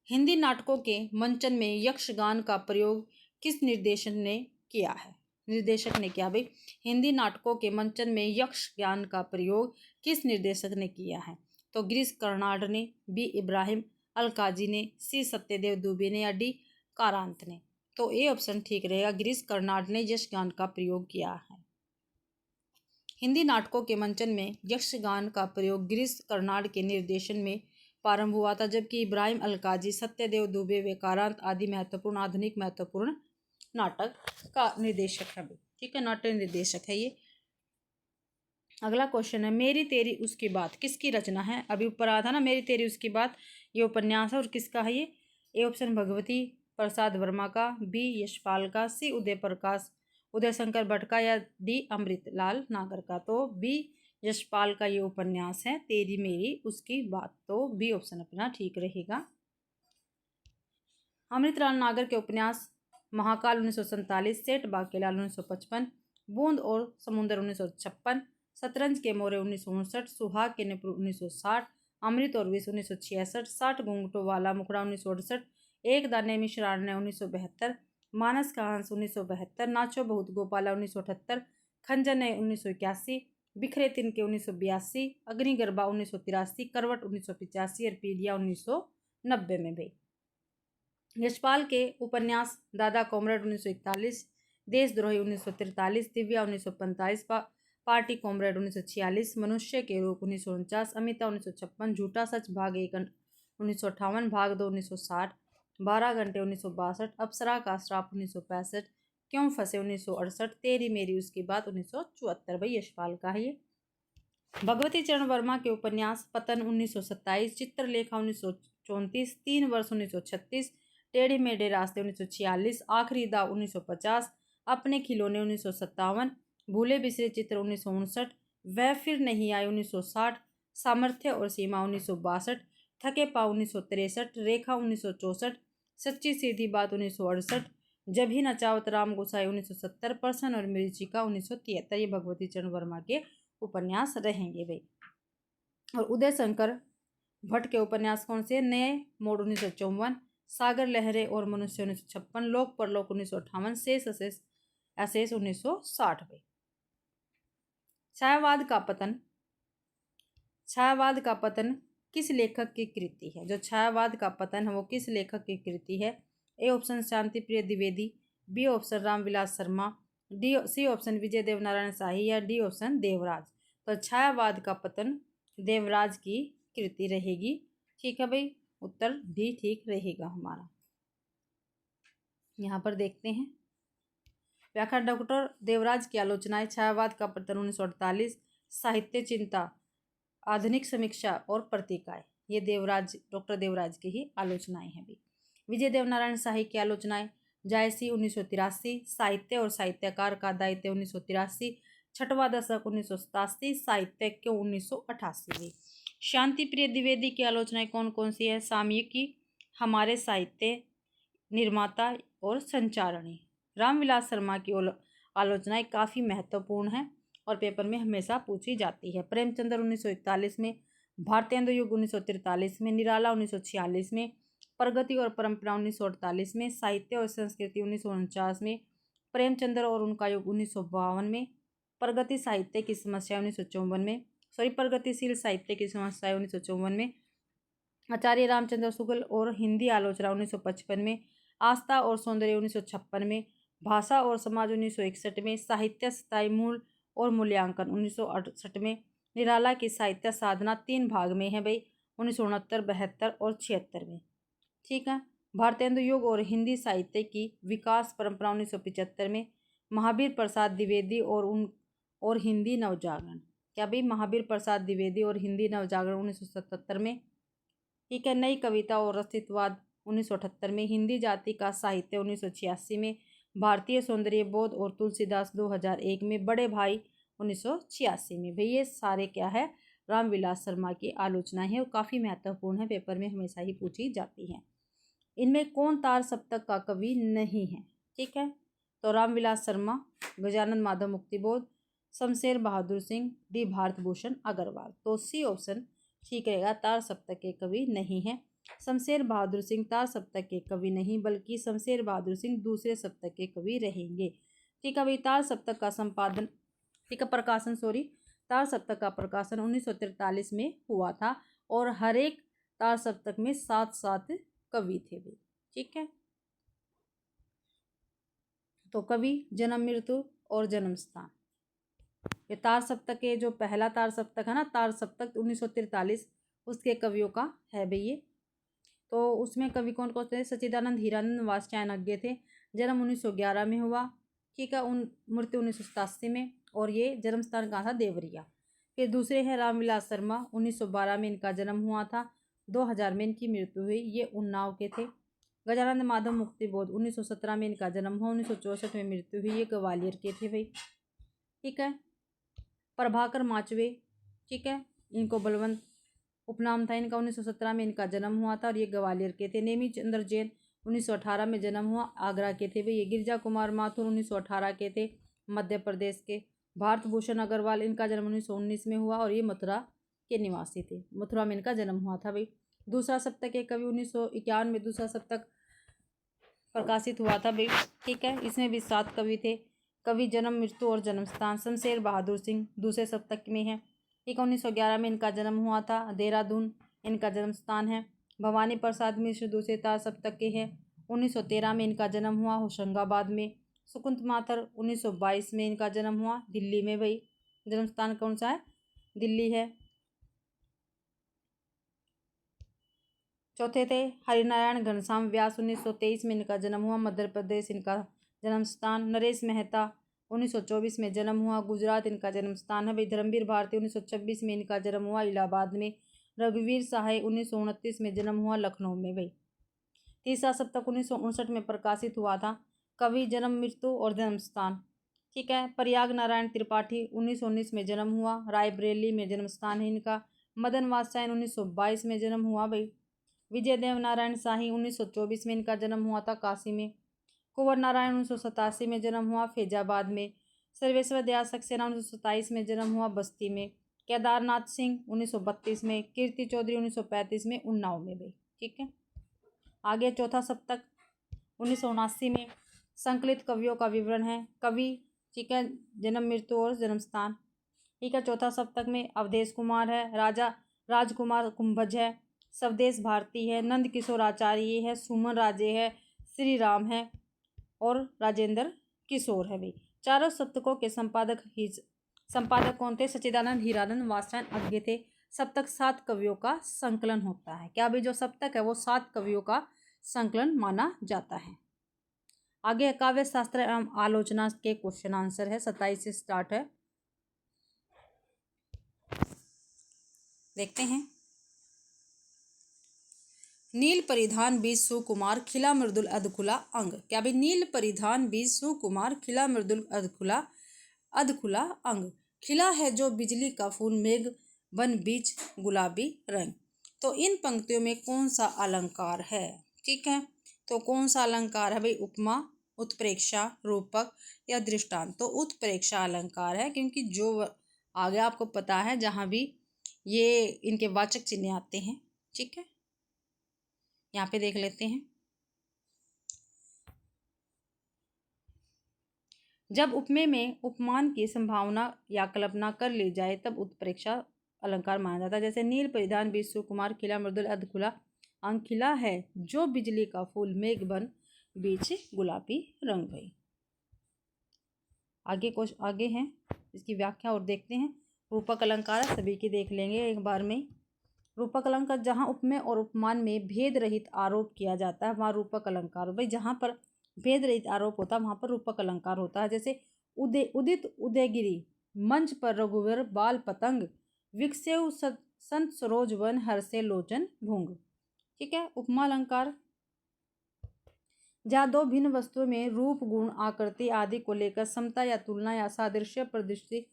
हिंदी नाटकों के मंचन में यक्षगान का प्रयोग किस निर्देशक ने किया है? निर्देशक ने किया भाई, हिंदी नाटकों के मंचन में यक्षगान का प्रयोग किस निर्देशक ने किया है? तो गिरीश कर्नाड ने, बी इब्राहिम अलकाजी ने, सी सत्यदेव दुबे ने, या डी कारांत ने। तो ए ऑप्शन ठीक रहेगा, गिरीश कर्नाड ने यक्षगान का प्रयोग किया है। हिंदी नाटकों के मंचन में यक्षगान का प्रयोग गिरीश कर्नाड के निर्देशन में प्रारंभ हुआ था, जबकि इब्राहिम अलकाजी, सत्यदेव दुबे व कारांत आदि महत्वपूर्ण आधुनिक महत्वपूर्ण नाटक का निर्देशक है। ठीक है, नाट्य निर्देशक है ये। अगला क्वेश्चन है, मेरी तेरी उसकी बात किसकी रचना है? अभी ऊपर आया था ना, मेरी तेरी उसकी बात, ये उपन्यास है, और किसका है ये? ए ऑप्शन भगवती प्रसाद वर्मा का, बी यशपाल का, सी उदय प्रकाश उदय शंकर भट्ट का, या डी अमृतलाल नागर का। तो बी यशपाल का ये उपन्यास है, तेरी मेरी उसकी बात। तो बी ऑप्शन अपना ठीक रहेगा। अमृतलाल नागर के उपन्यास महाकाल 1947, सेठ बाकेलाल 1955, बूंद और समुंदर 1956, शतरंज के मोरे 1959, सुहाग के निपुण 1960, अमृत और विष 1966, 60 घूंघटों वाला मुखड़ा 1968, एक दाने मिश्रान्य 1972, मानस का हंस 1972, नाचो बहुत गोपाला 1978, खंजन 1981, बिखरे तिनके 1982, अग्निगर्भा 1983, करवट 1985 और पीलिया 1990 में भी। यशपाल के उपन्यास दादा कॉमरेड 1941, देशद्रोही 1943, दिव्या 1945, पार्टी कॉमरेड 1946, मनुष्य के रूप 1949, अमिता 1956, झूठा सच भाग 1 1958, भाग 2 1960, 12 घंटे 1962, अप्सरा का श्राप 1965, क्यों फंसे 1968, तेरी मेरी उसकी बात 1974। भाई यशपाल का है ये। भगवती चरण वर्मा के उपन्यास पतन 1927, चित्रलेखा 1934, 3 वर्ष 1936, टेढ़े मेढ़े रास्ते 1946, आखिरी दाव 1950, अपने खिलौने 1957, भूले बिसरे चित्र 1959, वह फिर नहीं आए 1960, सामर्थ्य और सीमा 1962, थके पाँव 1963, रेखा 1964, सच्ची सीधी बात 1968, जब ही नचावत राम गोसाई 1970, परसन और मरीचिका 1973। ये भगवती चरण वर्मा के उपन्यास रहेंगे भाई। और उदय शंकर भट्ट के उपन्यास कौन से? नए मोड़ 1954, सागर लहरें और मनुष्य 1956, लोक परलोक 1958, शेष अशेष 1960 भाई। छायावाद का पतन किस लेखक की कृति है? जो छायावाद का पतन है वो किस लेखक की कृति है? ए option Shanti Priya Dwivedi, B option Ramvilas Sharma, C option Vijay Devnarayan Shahi, या डी ऑप्शन देवराज। तो छायावाद का पतन देवराज की कृति रहेगी। ठीक है भाई, उत्तर डी ठीक रहेगा हमारा। यहाँ पर देखते हैं व्याख्या। डॉक्टर देवराज की आलोचनाएं, छायावाद का पतन 1948, साहित्य चिंता, आधुनिक समीक्षा और प्रतीकाएं। ये डॉक्टर देवराज की ही आलोचनाएं हैं भी। विजय देवनारायण शाही की आलोचनाएं, जायसी 1983, साहित्य और साहित्यकार का दायित्व 1983, छठवां दशक 1987, साहित्यज्ञ 1988। शांति प्रिय द्विवेदी की आलोचनाएं कौन कौन सी है? सामयिकी, हमारे साहित्य, निर्माता और संचारणी। रामविलास शर्मा की आलोचनाएं काफ़ी महत्वपूर्ण हैं और पेपर में हमेशा पूछी जाती है। प्रेमचंद्र 1941 में, भारतेंदु युग 1943 में, निराला 1946 में, प्रगति और परंपरा 1948 में, साहित्य और संस्कृति 1949 में, प्रेमचंद्र और उनका युग 1952 में, प्रगति साहित्य की समस्या 1954 में, प्रगतिशील साहित्य की समस्या 1954 में, आचार्य रामचंद्र शुक्ल और हिंदी आलोचना 1955 में, आस्था और सौंदर्य 1956 में, भाषा और समाज 1961 में, साहित्य स्थायी मूल और मूल्यांकन 1968 में, निराला की साहित्य साधना 3 भाग में है भाई, 1969, 72 और 76 में। ठीक है। भारतेंदु युग और हिंदी साहित्य की विकास परंपरा 1975 में, महावीर प्रसाद द्विवेदी और हिंदी नवजागरण, क्या भाई, महावीर प्रसाद द्विवेदी और हिंदी नवजागरण 1977 में। ठीक है। नई कविता और अस्तित्ववाद 1978 में, हिंदी जाति का साहित्य 1986 में, भारतीय सौंदर्य बोध और तुलसीदास 2001 में, बड़े भाई 1986 में। भाई ये सारे क्या है, रामविलास शर्मा की आलोचना है और काफ़ी महत्वपूर्ण है, पेपर में हमेशा ही पूछी जाती है। इनमें कौन तार सप्तक का कवि नहीं है? ठीक है, तो रामविलास शर्मा, गजानन माधव मुक्तिबोध, शमशेर बहादुर सिंह, डी भारत भूषण अग्रवाल। तो सी ऑप्शन ठीक रहेगा, तार सप्तक के कवि नहीं है। शमशेर बहादुर सिंह तार सप्तक के कवि नहीं, बल्कि शमशेर बहादुर सिंह दूसरे सप्तक के कवि रहेंगे। ठीक है भाई, तार सप्तक का संपादन, ठीक है, प्रकाशन तार सप्तक का प्रकाशन 1943 में हुआ था और हर एक तार सप्तक में 7 कवि थे भाई। ठीक है, तो कवि, जन्म, मृत्यु और जन्म स्थान, ये तार सप्तक के जो पहला तार सप्तक है ना, तार सप्तक 1943, उसके कवियों का है भाई ये। तो उसमें कवि कौन कौन थे? सच्चिदानंद हीरानंद वात्स्यायन थे, जन्म 1911 में हुआ। ठीक है, मृत्यु 1987 में, और ये जन्म स्थान कहाँ था? देवरिया। फिर दूसरे हैं रामविलास शर्मा, 1912 में इनका जन्म हुआ था, 2000 में इनकी मृत्यु हुई, ये उन्नाव के थे। गजानंद माधव मुक्तिबोध, 1917 में इनका जन्म हुआ, 1964 में मृत्यु हुई, ये ग्वालियर के थे भाई। ठीक है, प्रभाकर माचवे, ठीक है, इनको बलवंत उपनाम था इनका, 1917 में इनका जन्म हुआ था और ये ग्वालियर के थे। नेमी चंद्र जैन, 1918 में जन्म हुआ, आगरा के थे भाई। ये गिरजा कुमार माथुर, 1918 के थे, मध्य प्रदेश के। भारत भूषण अग्रवाल, इनका जन्म 1919 में हुआ और ये मथुरा के निवासी थे, मथुरा में इनका जन्म हुआ था भाई। दूसरा सप्तक के कवि 1951 में दूसरा सप्तक प्रकाशित हुआ था भाई। ठीक है, इसमें भी 7 कवि थे। कवि, जन्म, मृत्यु और जन्म स्थान, शमशेर बहादुर सिंह दूसरे सप्तक में है। ठीक है, 1911 में इनका जन्म हुआ था, देहरादून इनका जन्म स्थान है। भवानी प्रसाद मिश्र दूसरे तार सप्तक के हैं, 1913 में इनका जन्म हुआ, होशंगाबाद में। सुकुंत माथर, 1922 में इनका जन्म हुआ, दिल्ली में भाई। जन्म स्थान कौन सा है? दिल्ली है। चौथे थे हरिनारायण घनश्याम व्यास, 1923 में इनका जन्म हुआ, मध्य प्रदेश इनका जन्म स्थान। नरेश मेहता, 1924 में जन्म हुआ, गुजरात इनका जन्म स्थान है भाई। धर्मवीर भारती, 1926 में इनका जन्म हुआ, इलाहाबाद में। रघुवीर सहाय, 1929 में जन्म हुआ, लखनऊ में भाई। तीसरा सप्तक 1959 में प्रकाशित हुआ था। कवि, जन्म, मृत्यु और जन्म स्थान, ठीक है, प्रयाग नारायण त्रिपाठी, 1919 में जन्म हुआ, रायबरेली में जन्म स्थान है इनका। मदन वात्स्यायन, 1922 में जन्म हुआ भाई। विजय देव नारायण शाही, 1924 में इनका जन्म हुआ था, काशी में। कुंवर नारायण, 1987 में जन्म हुआ, फैजाबाद में। सर्वेश्वर दयाल सक्सेना, 1927 में जन्म हुआ, बस्ती में। केदारनाथ सिंह, 1932 में। कीर्ति चौधरी, 1935 में, उन्नाव में भाई। ठीक है, आगे चौथा सप्तक 1979 में संकलित कवियों का विवरण है। कवि, ठीक है, जन्म, मृत्यु और जन्म स्थान। ठीक है, चौथा सप्तक में अवधेश कुमार है, राजकुमार कुंभज है, स्वदेश भारती है, नंद किशोर आचार्य है, सुमन राजे है, श्री राम है और राजेंद्र किशोर है भाई। चारों सप्तकों के संपादक कौन थे? सच्चिदानंद हीरानंद वात्स्यायन अज्ञे थे। सप्तक 7 कवियों का संकलन होता है। क्या भाई, जो सप्तक है वो 7 कवियों का संकलन माना जाता है। आगे काव्य शास्त्र एवं आलोचना के क्वेश्चन आंसर है, 27 से स्टार्ट है, देखते हैं। नील परिधान बीज सुकुमार, खिला मृदुल अधखुला अंग। क्या भाई, नील परिधान बीज सुकुमार, खिला मृदुल अधखुला अंग। खिला है जो बिजली का फूल, मेघ बन बीच गुलाबी रंग। तो इन पंक्तियों में कौन सा अलंकार है? ठीक है, तो कौन सा अलंकार है भाई? उपमा, उत्प्रेक्षा, रूपक या दृष्टांत? तो उत्प्रेक्षा अलंकार है, क्योंकि जो आगे आपको पता है, जहाँ भी ये इनके वाचक चिन्ह आते हैं। ठीक है, यहाँ पे देख लेते हैं। जब उपमेय में उपमान की संभावना या कल्पना कर ली जाए तब उत्प्रेक्षा अलंकार माना जाता है। जैसे नील परिधान बीच सुकुमार खिला मृदुल अर्ध खुला अंग खिला है, जो बिजली का फूल मेघ बन बीच गुलाबी रंग भई। आगे हैं इसकी व्याख्या और देखते हैं। रूपक अलंकार सभी की देख लेंगे एक बार में। रूपक अलंकार जहाँ उपमेय और उपमान में भेद रहित आरोप किया जाता है वहाँ रूपक अलंकार। भाई जहाँ पर भेद रहित आरोप होता है वहाँ पर रूपक अलंकार होता है। जैसे उदित उदयगिरी, मंच पर रघुवर बाल पतंग, विकसेव संत सरोज वन हर्षे लोचन भूंग। ठीक है। उपमा अलंकार जहाँ दो भिन्न वस्तुओं में रूप गुण आकृति आदि को लेकर समता या तुलना या सादृश्य प्रदर्शित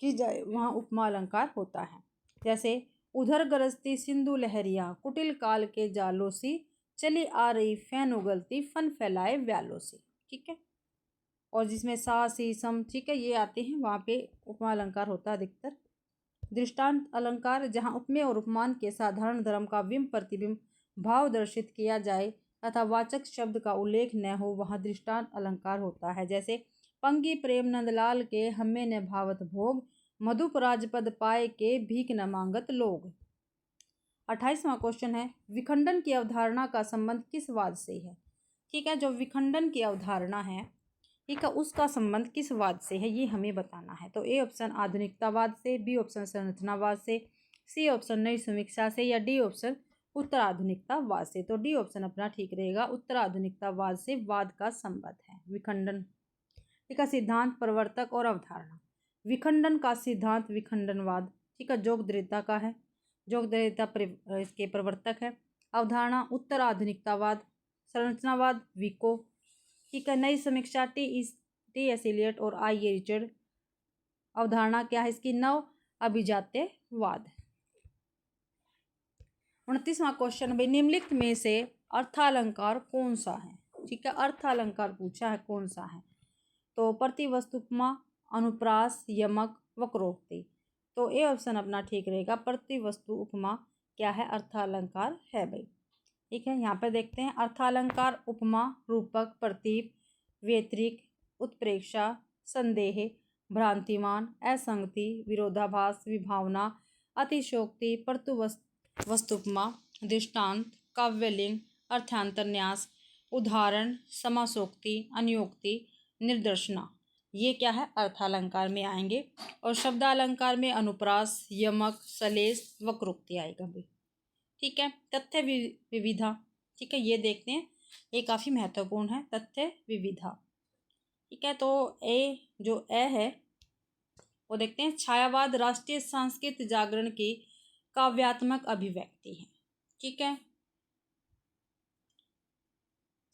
की जाए वहाँ उपमा अलंकार होता है। जैसे उधर गरजती सिंधु लहरिया, कुटिल काल के जालों सी, चली आ रही फैन उगलती, फन फैलाए व्यालों से। ठीक है। और जिसमें सा सी सम, ठीक है, ये आते हैं वहाँ पे उपमा अलंकार होता है अधिकतर। दृष्टांत अलंकार जहाँ उपमेय और उपमान के साधारण धर्म का बिंब प्रतिबिंब भाव दर्शित किया जाए तथा वाचक शब्द का उल्लेख न हो वहाँ दृष्टांत अलंकार होता है। जैसे पंगी प्रेम नंदलाल के हमें न भावत भोग, मधुप राजपद पाए के भीख न मांगत लोग। 28वां क्वेश्चन है विखंडन की अवधारणा का संबंध किस वाद से है। ठीक है। जो विखंडन की अवधारणा है, ठीक है, उसका संबंध किस वाद से है ये हमें बताना है। तो ए ऑप्शन आधुनिकतावाद से, बी ऑप्शन संरचनावाद से, सी ऑप्शन नई समीक्षा से, या डी ऑप्शन उत्तराधुनिकतावाद से। तो डी ऑप्शन अपना ठीक रहेगा, उत्तराधुनिकतावाद से वाद का संबंध है विखंडन। ठीक है। सिद्धांत, प्रवर्तक और अवधारणा। विखंडन का सिद्धांत विखंडनवाद, ठीक है, जोगदृढ़ता का है, जोगदृढ़ता इसके प्रवर्तक है। अवधारणा उत्तराधुनिकतावाद, संरचनावाद विको, ठीक है। नई समीक्षा टी एस इलियट और आई ए रिचर्ड। अवधारणा क्या है इसकी, नव अभिजात्यवाद। 29वां क्वेश्चन भाई निम्नलिखित में से अर्थालंकार कौन सा है। ठीक है। अर्थालंकार पूछा है कौन सा है। तो प्रतिवस्तुपमा, अनुप्रास, यमक, वक्रोक्ति। तो ए ऑप्शन अपना ठीक रहेगा, प्रतिवस्तु उपमा क्या है, अर्थालंकार है भाई। ठीक है। यहाँ पर देखते हैं अर्थालंकार उपमा, रूपक, प्रतीप, व्यतिरिक, उत्प्रेक्षा, संदेह, भ्रांतिमान, असंगति, विरोधाभास, विभावना, अतिशोक्ति, वस्तुपमा, दृष्टांत, काव्यलिंग, अर्थांतरन्यास, उदाहरण, समासोक्ति, अनुयोक्ति, निर्देशना, ये क्या है अर्थालंकार में आएंगे। और शब्दालंकार में अनुप्रास, यमक, सलेस, वक्रोक्ति आएगा भाई। ठीक है। तथ्य विविधा, ठीक है, ये देखते हैं, ये काफ़ी महत्वपूर्ण है, तथ्य विविधा। ठीक है। तो जो है वो देखते हैं छायावाद राष्ट्रीय सांस्कृतिक जागरण की काव्यात्मक अभिव्यक्ति है। ठीक है,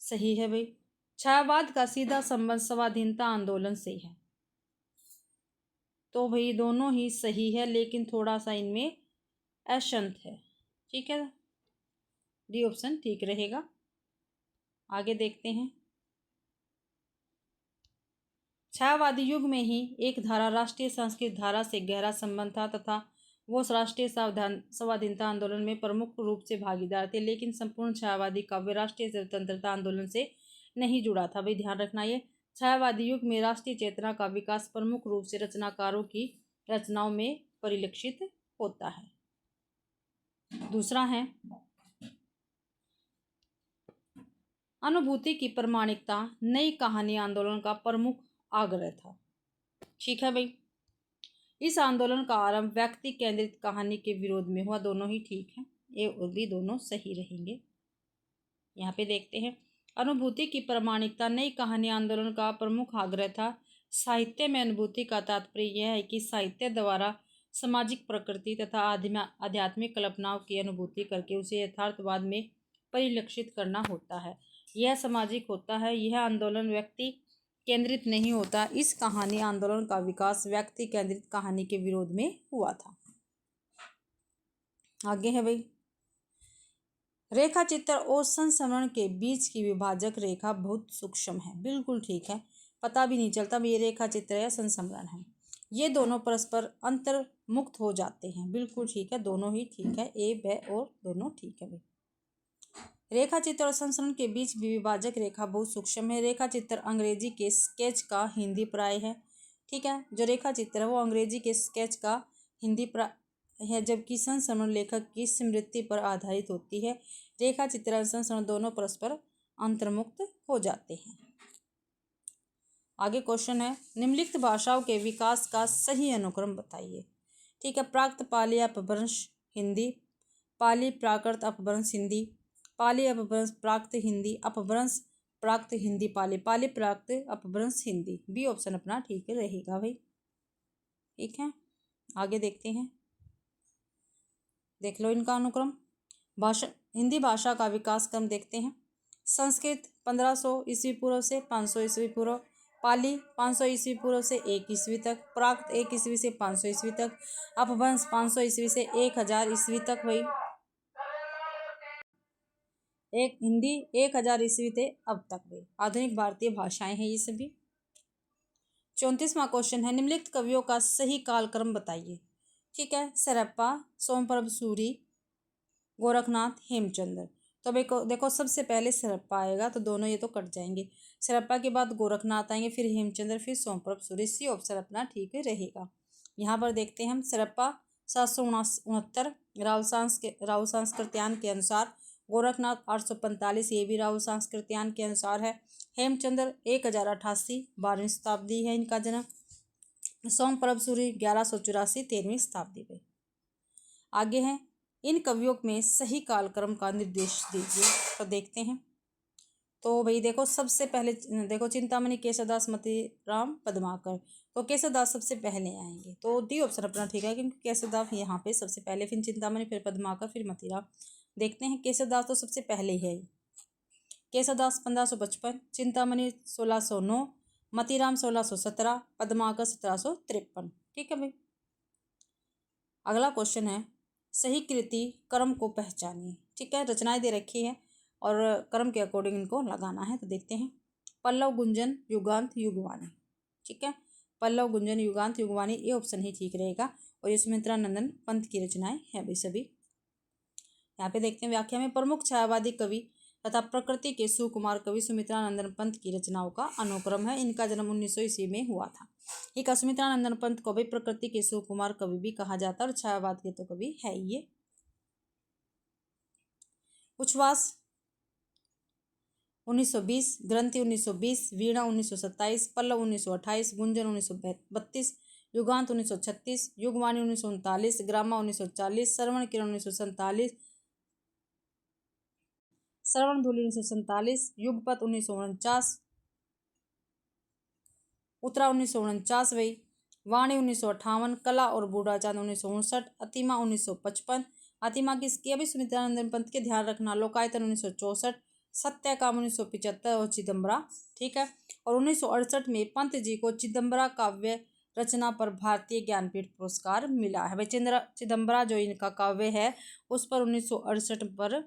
सही है भाई। छायावाद का सीधा संबंध स्वाधीनता आंदोलन से है। तो भाई दोनों ही सही है लेकिन थोड़ा सा इनमें असंत है। ठीक है। डी ऑप्शन ठीक रहेगा। आगे देखते हैं। छायावादी युग में ही एक धारा राष्ट्रीय सांस्कृतिक धारा से गहरा संबंध था तथा वो राष्ट्रीय स्वाधीनता आंदोलन में प्रमुख रूप से भागीदार थे, लेकिन संपूर्ण छायावादी काव्य राष्ट्रीय स्वतंत्रता आंदोलन से नहीं जुड़ा था। भाई ध्यान रखना, ये छायावादी युग में राष्ट्रीय चेतना का विकास प्रमुख रूप से रचनाकारों की रचनाओं में परिलक्षित होता है। दूसरा है अनुभूति की प्रामाणिकता नई कहानी आंदोलन का प्रमुख आग्रह था। ठीक है भाई। इस आंदोलन का आरंभ व्यक्ति केंद्रित कहानी के विरोध में हुआ। दोनों ही ठीक है, ये और भी दोनों सही रहेंगे। यहाँ पे देखते हैं अनुभूति की प्रामाणिकता नई कहानी आंदोलन का प्रमुख आग्रह था। साहित्य में अनुभूति का तात्पर्य यह है कि साहित्य द्वारा सामाजिक प्रकृति तथा आध्यात्मिक कल्पनाओं की अनुभूति करके उसे यथार्थवाद में परिलक्षित करना होता है। यह सामाजिक होता है। यह आंदोलन व्यक्ति केंद्रित नहीं होता। इस कहानी आंदोलन का विकास व्यक्ति केंद्रित कहानी के विरोध में हुआ था। आगे है भाई रेखा चित्र और संस्मरण के बीच की विभाजक रेखा बहुत सूक्ष्म है। बिल्कुल ठीक है, पता भी नहीं चलता ये रेखा चित्र या संस्मरण है। ये दोनों परस्पर अंतर्मुक्त हो जाते हैं। बिल्कुल ठीक है, दोनों ही ठीक है, ए ब और दोनों ठीक है भाई। रेखा चित्र और संस्करण के बीच विभाजक रेखा बहुत सूक्ष्म है। रेखा चित्र अंग्रेजी के स्केच का हिंदी प्राय है। ठीक है, जो रेखा चित्र है वो अंग्रेजी के स्केच का हिंदी प्राय है, जबकि संस्करण लेखक की स्मृति पर आधारित होती है। रेखा चित्र और संस्करण दोनों परस्पर अंतर्मुक्त हो जाते हैं। आगे क्वेश्चन है, निम्नलिखित भाषाओं के विकास का सही अनुक्रम बताइए। ठीक है, प्राकृत पाली अपभ्रंश हिंदी, पाली प्राकृत अपभ्रंश हिंदी, पाली अपभ्रंश प्राकृत हिंदी, अपभ्रंश प्राकृत हिंदी पाली, पाली प्राकृत अपभ्रंश हिंदी। बी ऑप्शन अपना ठीक रहेगा भाई। ठीक है, आगे देखते हैं, देख लो इनका अनुक्रम। भाषा हिंदी भाषा का विकास क्रम देखते हैं। संस्कृत 1500 ईस्वी पूर्व से 500 ईस्वी पूर्व, पाली 500 ईस्वी पूर्व से 1 ईस्वी तक, प्राकृत 1 ईस्वी से 500 ईस्वी तक, अपभ्रंश 500 ईस्वी से 1000 ईस्वी तक भाई। एक हिंदी 1000 ईस्वी से अब तक भाई। आधुनिक भारतीय भाषाएं हैं ये सभी। 34वां क्वेश्चन है, निम्नलिखित कवियों का सही कालक्रम बताइए। ठीक है, सरप्पा, सोमप्रभ सूरी, गोरखनाथ, हेमचंद्र। तो देखो सबसे पहले सरप्पा आएगा, तो दोनों ये तो कट जाएंगे। सरप्पा के बाद गोरखनाथ आएंगे, फिर हेमचंद्र, फिर सोमप्रभ सूरी। सी ऑप्शन अपना ठीक रहेगा। यहाँ पर देखते हैं हम, सरप्पा 769, राहुल सांस्कृत्यायन के अनुसार। गोरखनाथ 845, ये भी राहुल सांस्कृत्यायन के अनुसार है। हेमचंद्र 1088, 12वीं शताब्दी है इनका जन्म। सोमप्रभ सूरी 1184, 13वीं शताब्दी में। आगे है, इन कवियों में सही कालक्रम का निर्देश दीजिए। तो देखते हैं, तो भाई देखो सबसे पहले देखो चिंतामणि, केशवदास, मतीराम, पद्माकर। तो केशवदास सबसे पहले आएंगे, तो डी ऑप्शन अपना ठीक है, क्योंकि केशवदास यहाँ पे सबसे पहले, फिर चिंतामणि, फिर पद्माकर, फिर मतीराम। देखते हैं, केशवदास तो सबसे पहले है। केशवदास 1555, चिंतामणि 1609, मतीराम 1617, पद्माकर 1753। ठीक है भाई। अगला क्वेश्चन है, सही कृति क्रम को पहचानिए। ठीक है, रचनाएं दे रखी है और क्रम के अकॉर्डिंग इनको लगाना है। तो देखते हैं, पल्लव, गुंजन, युगांत, युगवाणी। ठीक है, पल्लव, गुंजन, युगांत, युगवाणी, ये ऑप्शन ही ठीक रहेगा। और ये सुमित्रानंदन पंत की रचनाएं हैं भाई सभी। यहाँ पे देखते हैं, व्याख्या में प्रमुख छायावादी कवि तथा प्रकृति के सुकुमार कवि सुमित्रानंदन पंत की रचनाओं का अनुक्रम है। इनका जन्म 1900 ईस्वी में हुआ था। ठीक है, सुमित्रानंदन पंत को भी प्रकृति के सुकुमार कवि भी कहा जाता है और छायावाद के तो कवि है ये। उच्छ्वास 1920, ग्रंथि 1920, वीणा 1927, पल्लव 1928, गुंजन 1932, युगांत 1936, युगवाणी 1939, ग्रामा 1940, श्रवण किरण 1947, श्रवण धूलि 1947, युगपत 1949, उत्तरा 1949 भाई, वाणी 1958, कला और बूढ़ा चांद 1959, अतिमा 1955, अतिमा किसकी अभी सुमित्रानंदन पंत के ध्यान रखना, लोकायतन 1964, सत्यकाम 1975 और चिदम्बरा। ठीक है, और 1968 में पंत जी को चिदम्बरा काव्य रचना पर भारतीय ज्ञानपीठ पुरस्कार मिला है भाई। चिदम्बरा जो इनका काव्य है उस पर 1968 पर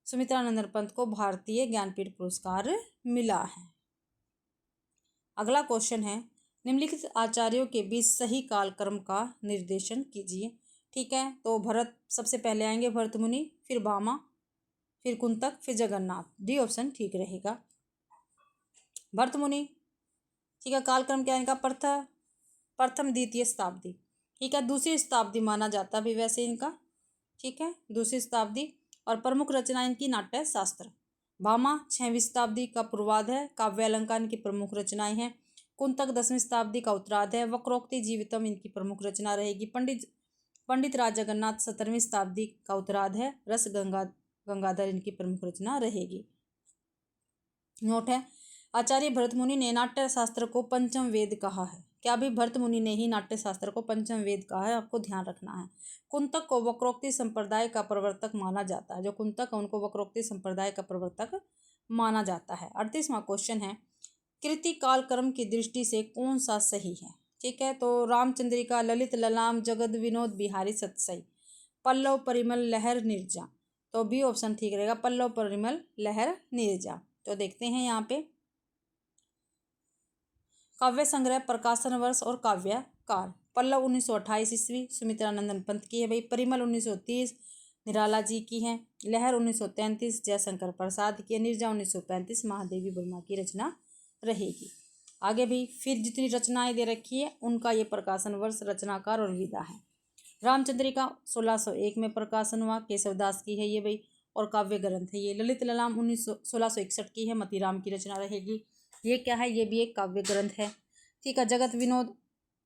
सुमित्रानंदन पंत को भारतीय ज्ञानपीठ पुरस्कार मिला है। अगला क्वेश्चन है, निम्नलिखित आचार्यों के बीच सही कालक्रम का निर्देशन कीजिए। ठीक है, तो भरत सबसे पहले आएंगे, भरत मुनि, फिर भामा, फिर कुंतक, फिर जगन्नाथ। डी ऑप्शन ठीक रहेगा। भरत मुनि, ठीक है, कालक्रम क्या है इनका, प्रथम द्वितीय शताब्दी। ठीक है, दूसरी शताब्दी माना जाता भी वैसे इनका। ठीक है, दूसरी शताब्दी। और प्रमुख रचना इनकी नाट्य शास्त्र। भामा 6वीं शताब्दी का पूर्वाध है, काव्य अलंकार इनकी प्रमुख रचनाएं हैं। कुंतक 10वीं शताब्दी का उत्तरार्ध है, वक्रोक्ति जीवितम इनकी प्रमुख रचना रहेगी। पंडित राज जगन्नाथ 17वीं शताब्दी का उत्तरार्ध है, रस गंगाधर इनकी प्रमुख रचना रहेगी। नोट है, आचार्य भरत मुनि ने नाट्य शास्त्र को पंचम वेद कहा है। क्या भी भरत मुनि ने ही नाट्य शास्त्र को पंचम वेद कहा है, आपको ध्यान रखना है। कुंतक को वक्रोक्ति संप्रदाय का प्रवर्तक माना जाता है। जो कुंतक है उनको वक्रोक्ति संप्रदाय का प्रवर्तक माना जाता है। 38वां क्वेश्चन है, कृति कालक्रम की दृष्टि से कौन सा सही है। ठीक है, तो रामचंद्रिका, ललित ललाम, जगद विनोद बिहारी सतसई, पल्लव, परिमल, लहर, नीरजा। तो बी ऑप्शन ठीक रहेगा, पल्लव, परिमल, लहर, नीरजा। तो देखते हैं यहाँ पे, काव्य संग्रह, प्रकाशन वर्ष और काव्यकार। पल्लव 1928 ईस्वी सुमित्रानंदन पंत की है भाई। परिमल 1930, निराला जी की है। लहर 1933 जयशंकर प्रसाद की है। नीरजा 1935 महादेवी वर्मा की रचना रहेगी। आगे भी फिर जितनी रचनाएं दे रखी है उनका ये प्रकाशन वर्ष, रचनाकार और विधा है। रामचंद्रिका 1601 में प्रकाशन हुआ, केशवदास की है ये भाई, और काव्य ग्रंथ है ये। ललित ललाम 1661 की है, मतीराम की रचना रहेगी। ये क्या है? ये भी एक काव्य ग्रंथ है। ठीक है। जगत विनोद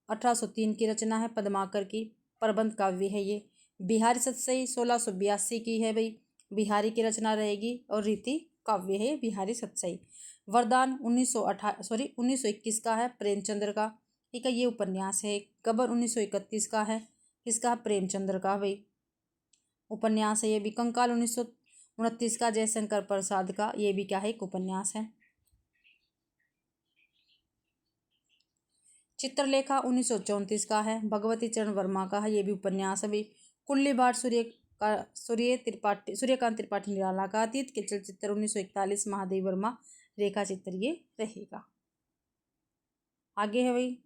1803 की रचना है, पद्माकर की प्रबंध काव्य है ये। बिहारी सतसई 1682 की है भाई, बिहारी की रचना रहेगी, और रीति काव्य है बिहारी सतसई। वरदान 1921 का है, प्रेमचंद्र का। ठीक है, ये उपन्यास है। गबन 1931 का है, किसका? प्रेमचंद्र का भाई उपन्यास है ये भी। कंकाल 1929 का, जयशंकर प्रसाद का, ये भी क्या है? एक उपन्यास है। चित्रलेखा 1934 का है, भगवती चरण वर्मा का है, ये भी उपन्यास है भाई। कुल्ली बाढ़ सूर्यकांत त्रिपाठी निराला का। अतीत के चलचित्र 1941 महादेव वर्मा, रेखा चित्र ये रहेगा। आगे है भाई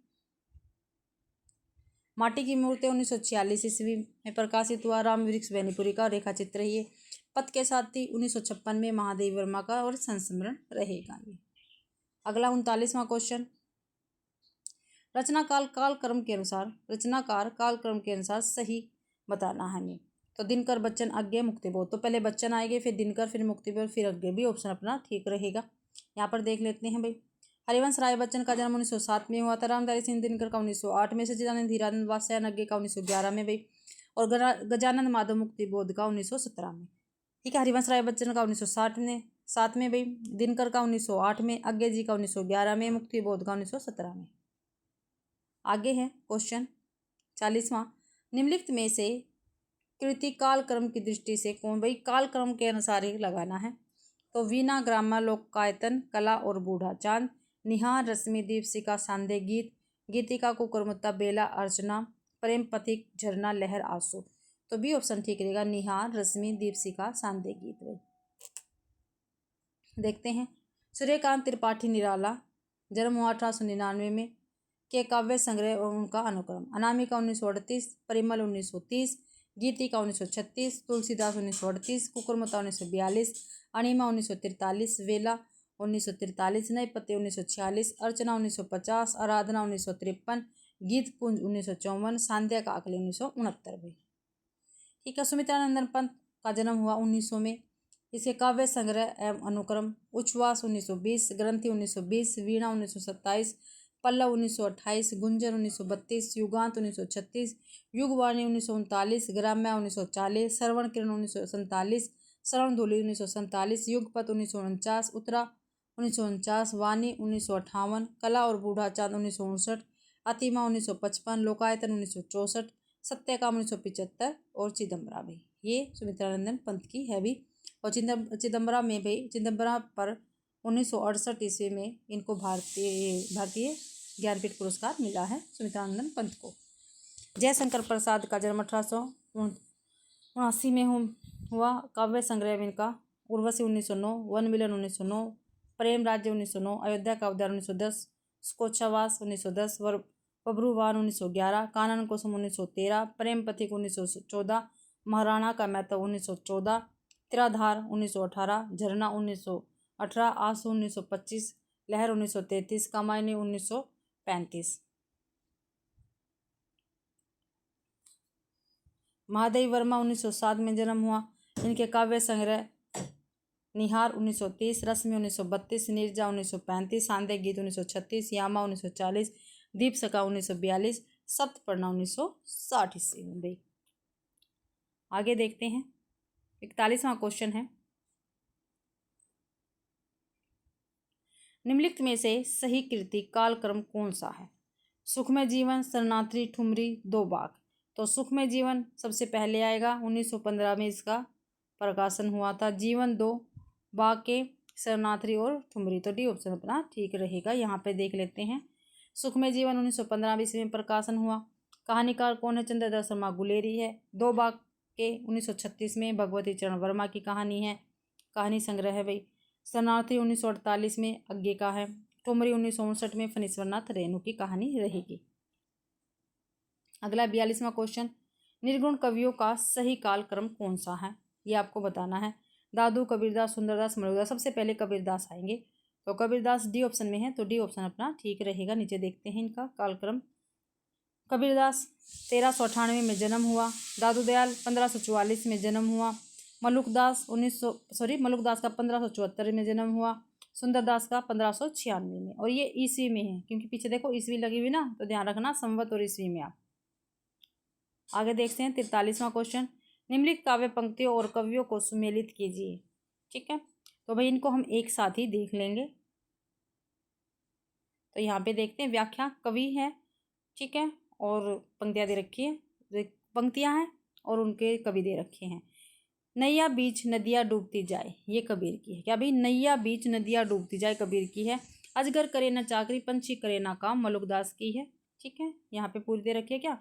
माटी की मूर्ति 1946 ईस्वी में प्रकाशित हुआ, राम वृक्ष बेनीपुरी का, रेखा चित्र ये। पथ के साथी 1956 में महादेव वर्मा का, और संस्मरण रहेगा ये। अगला 39वां क्वेश्चन, रचनाकार कालक्रम के अनुसार सही बताना है हमें। तो दिनकर, बच्चन, अज्ञे, मुक्तिबोध। तो पहले बच्चन आएंगे, फिर दिनकर, फिर मुक्तिबोध, फिर अज्ञे। भी ऑप्शन अपना ठीक रहेगा। यहाँ पर देख लेते हैं भाई। हरिवंश राय बच्चन का जन्म 1907 में हुआ था। रामधारी सिंह दिनकर का 1908 में। सच्चिदानंद हीरानंद वात्स्यायन अज्ञे का 1911 में भाई, और गजानंद माधव मुक्तिबोध का 1917 में। ठीक है। हरिवंश राय बच्चन का 1907 में भाई, दिनकर का 1908 में, अज्ञे जी का 1911 में, मुक्तिबोध का 1917 में। आगे है क्वेश्चन 40वां, निम्नलिखित में से कृति कालक्रम की दृष्टि से कौन? भाई कालक्रम के अनुसार ही लगाना है। तो वीणा, ग्राम्य, लोकायतन, कला और बूढ़ा चांद, निहार, रश्मि, दीपशिखा, सांदे, गीत, गीतिका, कुकुरमुत्ता, बेला, अर्चना, प्रेम, पथिक, झरना, लहर, आंसू। तो बी ऑप्शन ठीक रहेगा, निहार, रश्मि, दीपशिखा, सांदे, गीत। भाई देखते हैं। सूर्यकांत त्रिपाठी निराला, जन्म हुआ 1899 में। के काव्य संग्रह और उनका अनुक्रम, अनामिका 1938, परिमल 1930, गीतिका 1936, तुलसीदास 1938, कुकुरमुत्ता 1942, अणिमा 1943, वेला 1943, नए पत्ते 1946, अर्चना 1950, आराधना 1953, गीत कुंज 1954, सांध्या का आकली 1969। भाई ठीक है। सुमित्रानंदन पंत का जन्म हुआ 1900 में। इसके काव्य संग्रह एवं अनुक्रम, उच्छ्वास 1920, ग्रंथि 1920, वीणा 1927, पल्लव 1928, गुंजन 1932, युगांत 1936, युगवाणी 1939, ग्राम्य 1940, श्रवण किरण 1947, श्रवण धूलि 1947, युगपत 1949, उत्तरा 1949, वाणी 1958, कला और बूढ़ा चांद 1959, अतिमा 1955, लोकायतन 1964, सत्यकाम 1975, और चिदम्बरा भाई ये सुमित्रानंदन पंत की है भी। और चिदम्बरा में भाई, चिदम्बरा पर 1968 ईस्वी में इनको भारतीय ज्ञानपीठ पुरस्कार मिला है सुमित्रानंदन पंत को। जयशंकर प्रसाद का जन्म 1879 में हुआ। काव्य संग्रह इनका उर्वशी 1909, वन मिलन 1909, प्रेम राज्य 1909, अयोध्या का उद्धार 1910, स्कोच्छावास 1910, बब्रुवान 1911, कानन कुसुम 1913, प्रेम पथिक 1914, महाराणा का महत्व 1914, तिराधार 1918, झरना 1918, आंसू 1925, लहर 1933, कामायनी 1935। महादेवी वर्मा 1907 में जन्म हुआ। इनके काव्य संग्रह निहार 1930, रश्मि 1932, नीरजा 1935, सांदे गीत 1936, यामा 1940, दीपशिखा 1942, सप्तपर्णा 1960 ईस्वी में। भाई आगे देखते हैं। 41वां क्वेश्चन है, निम्नलिखित में से सही कृति कालक्रम कौन सा है? सुखमय जीवन, शरणार्थी, ठुमरी, दो बाग। तो सुखमय जीवन सबसे पहले आएगा, 1915 में इसका प्रकाशन हुआ था। जीवन दो, बाग के शरणार्थी और ठुमरी। तो डी ऑप्शन अपना ठीक रहेगा। यहाँ पे देख लेते हैं। सुखमय जीवन 1915 ईस्वी में प्रकाशन हुआ। कहानीकार कौन है? चंद्रधर शर्मा गुलेरी है। दो बाग के 1936 में भगवती चरण वर्मा की कहानी है, कहानी संग्रह है भाई। शरणार्थी 1948 में अज्ञे का है। ठुमरी 1959 में फणीश्वरनाथ रेणु की कहानी रहेगी। अगला 42वां क्वेश्चन, निर्गुण कवियों का सही काल क्रम कौन सा है, ये आपको बताना है। दादू, कबीरदास, सुंदरदास, मलुकदास। सबसे पहले कबीरदास आएंगे, तो कबीरदास डी ऑप्शन में है, तो डी ऑप्शन अपना ठीक रहेगा। नीचे देखते हैं इनका कालक्रम। कबीरदास 1398 में जन्म हुआ। दादू दयाल 1544 में जन्म हुआ। मलुकदास मलुकदास का 1574 में जन्म हुआ। सुंदरदास का 1596 में। और ये ईस्वी में है, क्योंकि पीछे देखो ईस्वी लगी हुई ना, तो ध्यान रखना संवत और ईस्वी में आप। आगे देखते हैं 43वां क्वेश्चन। निम्नलिखित काव्य पंक्तियों और कवियों को सुमेलित कीजिए। ठीक है, तो भाई इनको हम एक साथ ही देख लेंगे। तो यहाँ पे देखते हैं, व्याख्या कवि है, ठीक है, और पंक्तियाँ दे रखी है, पंक्तियाँ हैं और उनके कवि दे रखे हैं। नैया बीच नदियाँ डूबती जाए, ये कबीर की है। क्या भाई, नैया बीच नदियाँ डूबती जाए कबीर की है। अजगर करे ना चाकरी, पंछी करे ना काम, मलुकदास की है। ठीक है, यहाँ पे पूरी दे रखी है। क्या,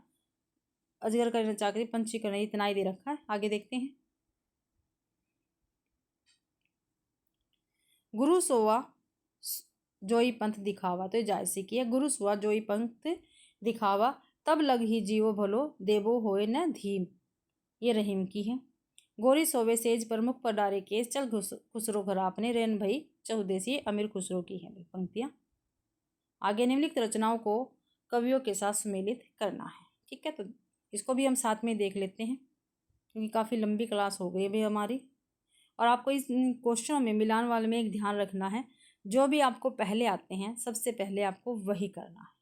अजगर करे ना चाकरी, पंछी करे, इतना ही दे रखा है। आगे देखते हैं। गुरु सोवा जोई पंथ दिखावा, तो ये जायसी की है। गुरु सोवा जोई पंथ दिखावा, तब लग ही जीवो भलो, देवो होए न धीम, ये रहीम की है। गोरी सोवे सेज पर मुख पर डारे केस, चल खुसरो घर आपने, रेन भई चहुदेसी, अमीर खुसरो की है पंक्तियाँ। आगे निम्नलिखित रचनाओं को कवियों के साथ सुमेलित करना है। ठीक है, तो इसको भी हम साथ में देख लेते हैं, क्योंकि काफ़ी लंबी क्लास हो गई भाई हमारी। और आपको इस क्वेश्चनों में मिलान वाले में एक ध्यान रखना है, जो भी आपको पहले आते हैं सबसे पहले आपको वही करना है।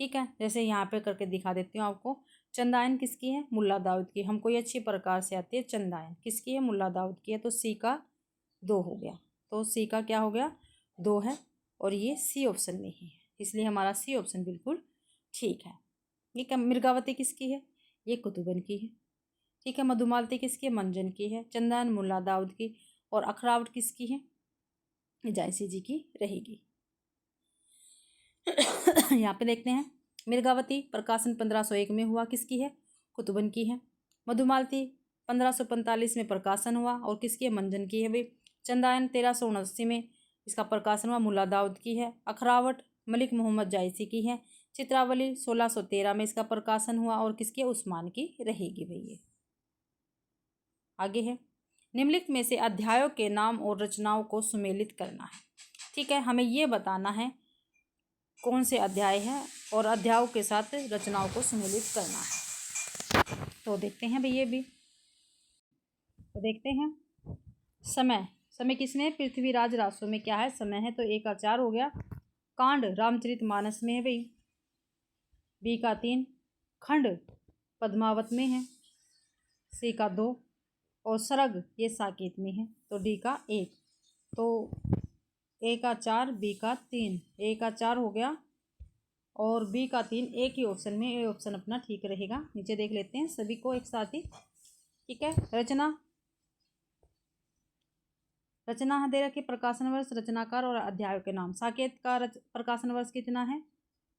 ठीक है, जैसे यहाँ पे करके दिखा देती हूँ आपको। चंदायन किसकी है, मुल्ला दाऊद की। हमको ये अच्छी प्रकार से आती है। चंदायन किसकी है, मुल्ला दाऊद की है। तो सी का 2 हो गया, तो सी का क्या हो गया, 2 है, और ये सी ऑप्शन में ही है, इसलिए हमारा सी ऑप्शन बिल्कुल ठीक है। ये क्या, मिर्गावती किसकी है, ये कुतुबन की है। ठीक है, मधुमालती किसकी है, मंजन की है। चंदन मुल्ला दाऊद की, और अखरावट किसकी है, जायसी जी की रहेगी। यहाँ पे देखते हैं, मिर्गावती प्रकाशन 1501 में हुआ, किसकी है, कुतुबन की है। मधुमालती 1545 में प्रकाशन हुआ, और किसकी है, मंजन की है भाई। चंदायन 1379 में इसका प्रकाशन हुआ, मुल्ला दाऊद की है। अखरावट मलिक मोहम्मद जायसी की है। चित्रावली 1613 में इसका प्रकाशन हुआ, और किसकी है, उस्मान की रहेगी भाई ये। आगे है, निम्नलिखित में से अध्यायों के नाम और रचनाओं को सुमेलित करना है। ठीक है, हमें ये बताना है कौन से अध्याय हैं और अध्यायों के साथ रचनाओं को सुमेलित करना है। तो देखते हैं भाई ये भी, तो देखते हैं। समय, समय किसमें, पृथ्वीराज रासो में क्या है, समय है, तो 1 का 4 हो गया। कांड रामचरितमानस में है भाई, बी का 3। खंड पद्मावत में है, सी का 2। और सरग ये साकेत में है, तो डी का 1। तो ए का 4, बी का 3। ए का 4 हो गया और बी का 3, एक ही ऑप्शन में, ए ऑप्शन अपना ठीक रहेगा। नीचे देख लेते हैं सभी को एक साथ ही। ठीक है, रचना दे रखी, प्रकाशन वर्ष, रचनाकार और अध्यायों के नाम। साकेत का प्रकाशन वर्ष कितना है,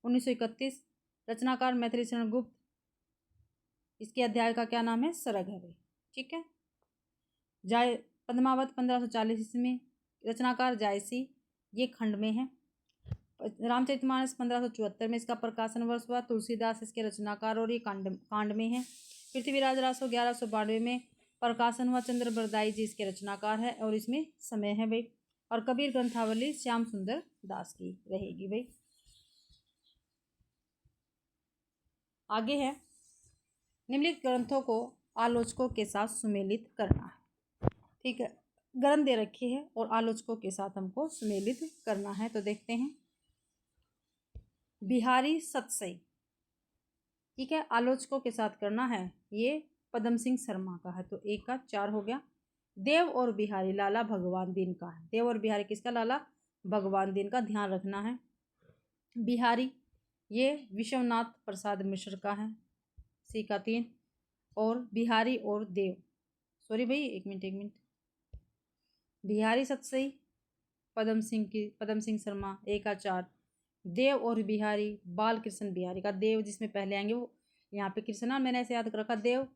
1931। रचनाकार मैथिली शरण गुप्त, इसके अध्याय का क्या नाम है, सरग है भाई। ठीक है, पद्मावत 1540 ईस्वी में, रचनाकार जायसी, ये खंड में है। रामचरितमानस 1574 में इसका प्रकाशन वर्ष हुआ। तुलसीदास इसके रचनाकार और ये कांड में है। पृथ्वीराज रासो 1192 में प्रकाशन हुआ। चंद्र बरदाई जी इसके रचनाकार है, और इसमें समय है भाई। और कबीर ग्रंथावली श्याम सुंदर दास की रहेगी भाई। आगे है, निम्नलिखित ग्रंथों को आलोचकों के साथ सुमेलित करना है। ठीक है, ग्रंथ दे रखे हैं और आलोचकों के साथ हमको सुमेलित करना है। तो देखते हैं, बिहारी सतसई, ठीक है, आलोचकों के साथ करना है, ये पदम सिंह शर्मा का है, तो 1 का 4 हो गया। देव और बिहारी लाला भगवान दीन का है। देव और बिहारी किसका, लाला भगवान दीन का, ध्यान रखना है। बिहारी ये विश्वनाथ प्रसाद मिश्र का है, सी का 3। और बिहारी और देव, सॉरी भाई एक मिनट, बिहारी सतसई पदम सिंह शर्मा 1 का 4। देव और बिहारी बाल कृष्ण बिहारी का, देव जिसमें पहले आएंगे वो यहाँ पे कृष्णा, मैंने ऐसे याद रखा, देव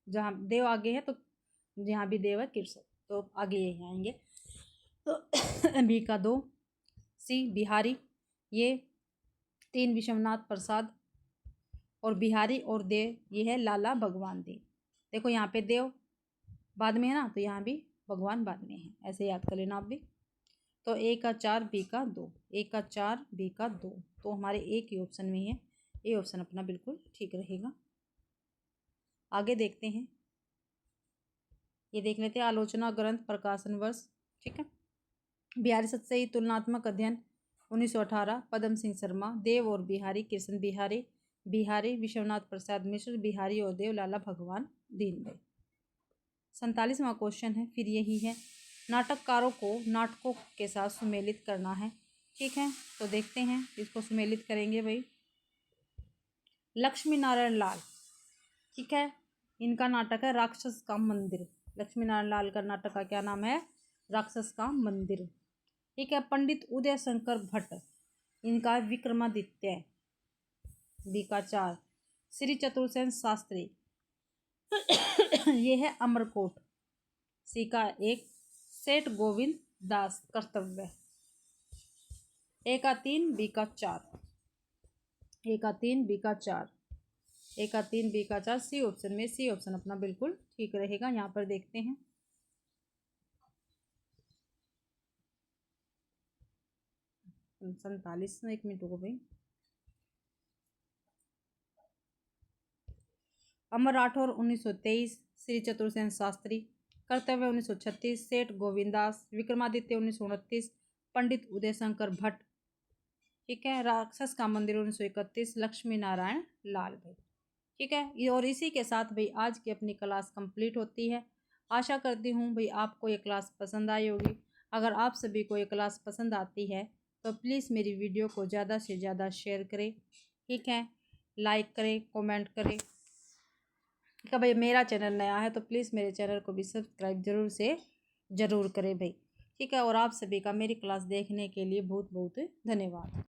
जहाँ देव आगे है तो जहाँ भी देव है कृष्ण, तो आगे यही आएंगे। तो बी का 2। सी बिहारी ये 3 विश्वनाथ प्रसाद, और बिहारी और देव ये है लाला भगवान देव। देखो यहाँ पे देव बाद में है ना, तो यहाँ भी भगवान बाद में है, ऐसे याद कर लेना आप भी। तो ए का 4 बी का 2, ए का 4 बी का 2, तो हमारे एक ही ऑप्शन में है, ए ऑप्शन अपना बिल्कुल ठीक रहेगा। आगे देखते हैं, ये देख लेते हैं आलोचना ग्रंथ प्रकाशन वर्ष। ठीक है, बिहारी सतसई तुलनात्मक अध्ययन 1918, पद्म सिंह शर्मा, देव और बिहारी कृष्ण बिहारी, बिहारी विश्वनाथ प्रसाद मिश्र, बिहारी और देव लाला भगवान दीन भाई। 47वां क्वेश्चन है, फिर यही है, नाटककारों को नाटकों के साथ सुमेलित करना है। ठीक है, तो देखते हैं इसको सुमेलित करेंगे भाई। लक्ष्मी नारायण लाल, ठीक है, इनका नाटक है राक्षस का मंदिर। लक्ष्मी नारायण लाल का नाटक का क्या नाम है? राक्षस का मंदिर। ठीक है, पंडित उदय शंकर भट्ट, इनका विक्रमादित्य, बी का 4। श्री चतुर्सेन शास्त्री ये है अमरकोट, सी का 1। सेठ गोविंद दास कर्तव्य, ए का 3 बी का 4, ए का 3 बी का 4, ए का 3 बी का 4, सी ऑप्शन में, सी ऑप्शन अपना बिल्कुल ठीक रहेगा। यहाँ पर देखते हैं, सैंतालीस में 1 मिनट हो भाई। अमर राठौर 1923, श्री चतुर्सेन शास्त्री, कर्तव्य 1936, सेठ गोविंदास, विक्रमादित्य 1929, पंडित उदय शंकर भट्ट, ठीक है, राक्षस का मंदिर 1931, लक्ष्मी नारायण लाल भाई। ठीक है, और इसी के साथ भाई आज की अपनी क्लास कंप्लीट होती है। आशा करती हूँ भाई आपको ये क्लास पसंद आई होगी। अगर आप सभी को ये क्लास पसंद आती है तो प्लीज़ मेरी वीडियो को ज़्यादा से ज़्यादा शेयर करें। ठीक है, लाइक करें, कमेंट करें। ठीक है भाई, मेरा चैनल नया है तो प्लीज़ मेरे चैनल को भी सब्सक्राइब ज़रूर करें भाई। ठीक है, और आप सभी का मेरी क्लास देखने के लिए बहुत बहुत धन्यवाद।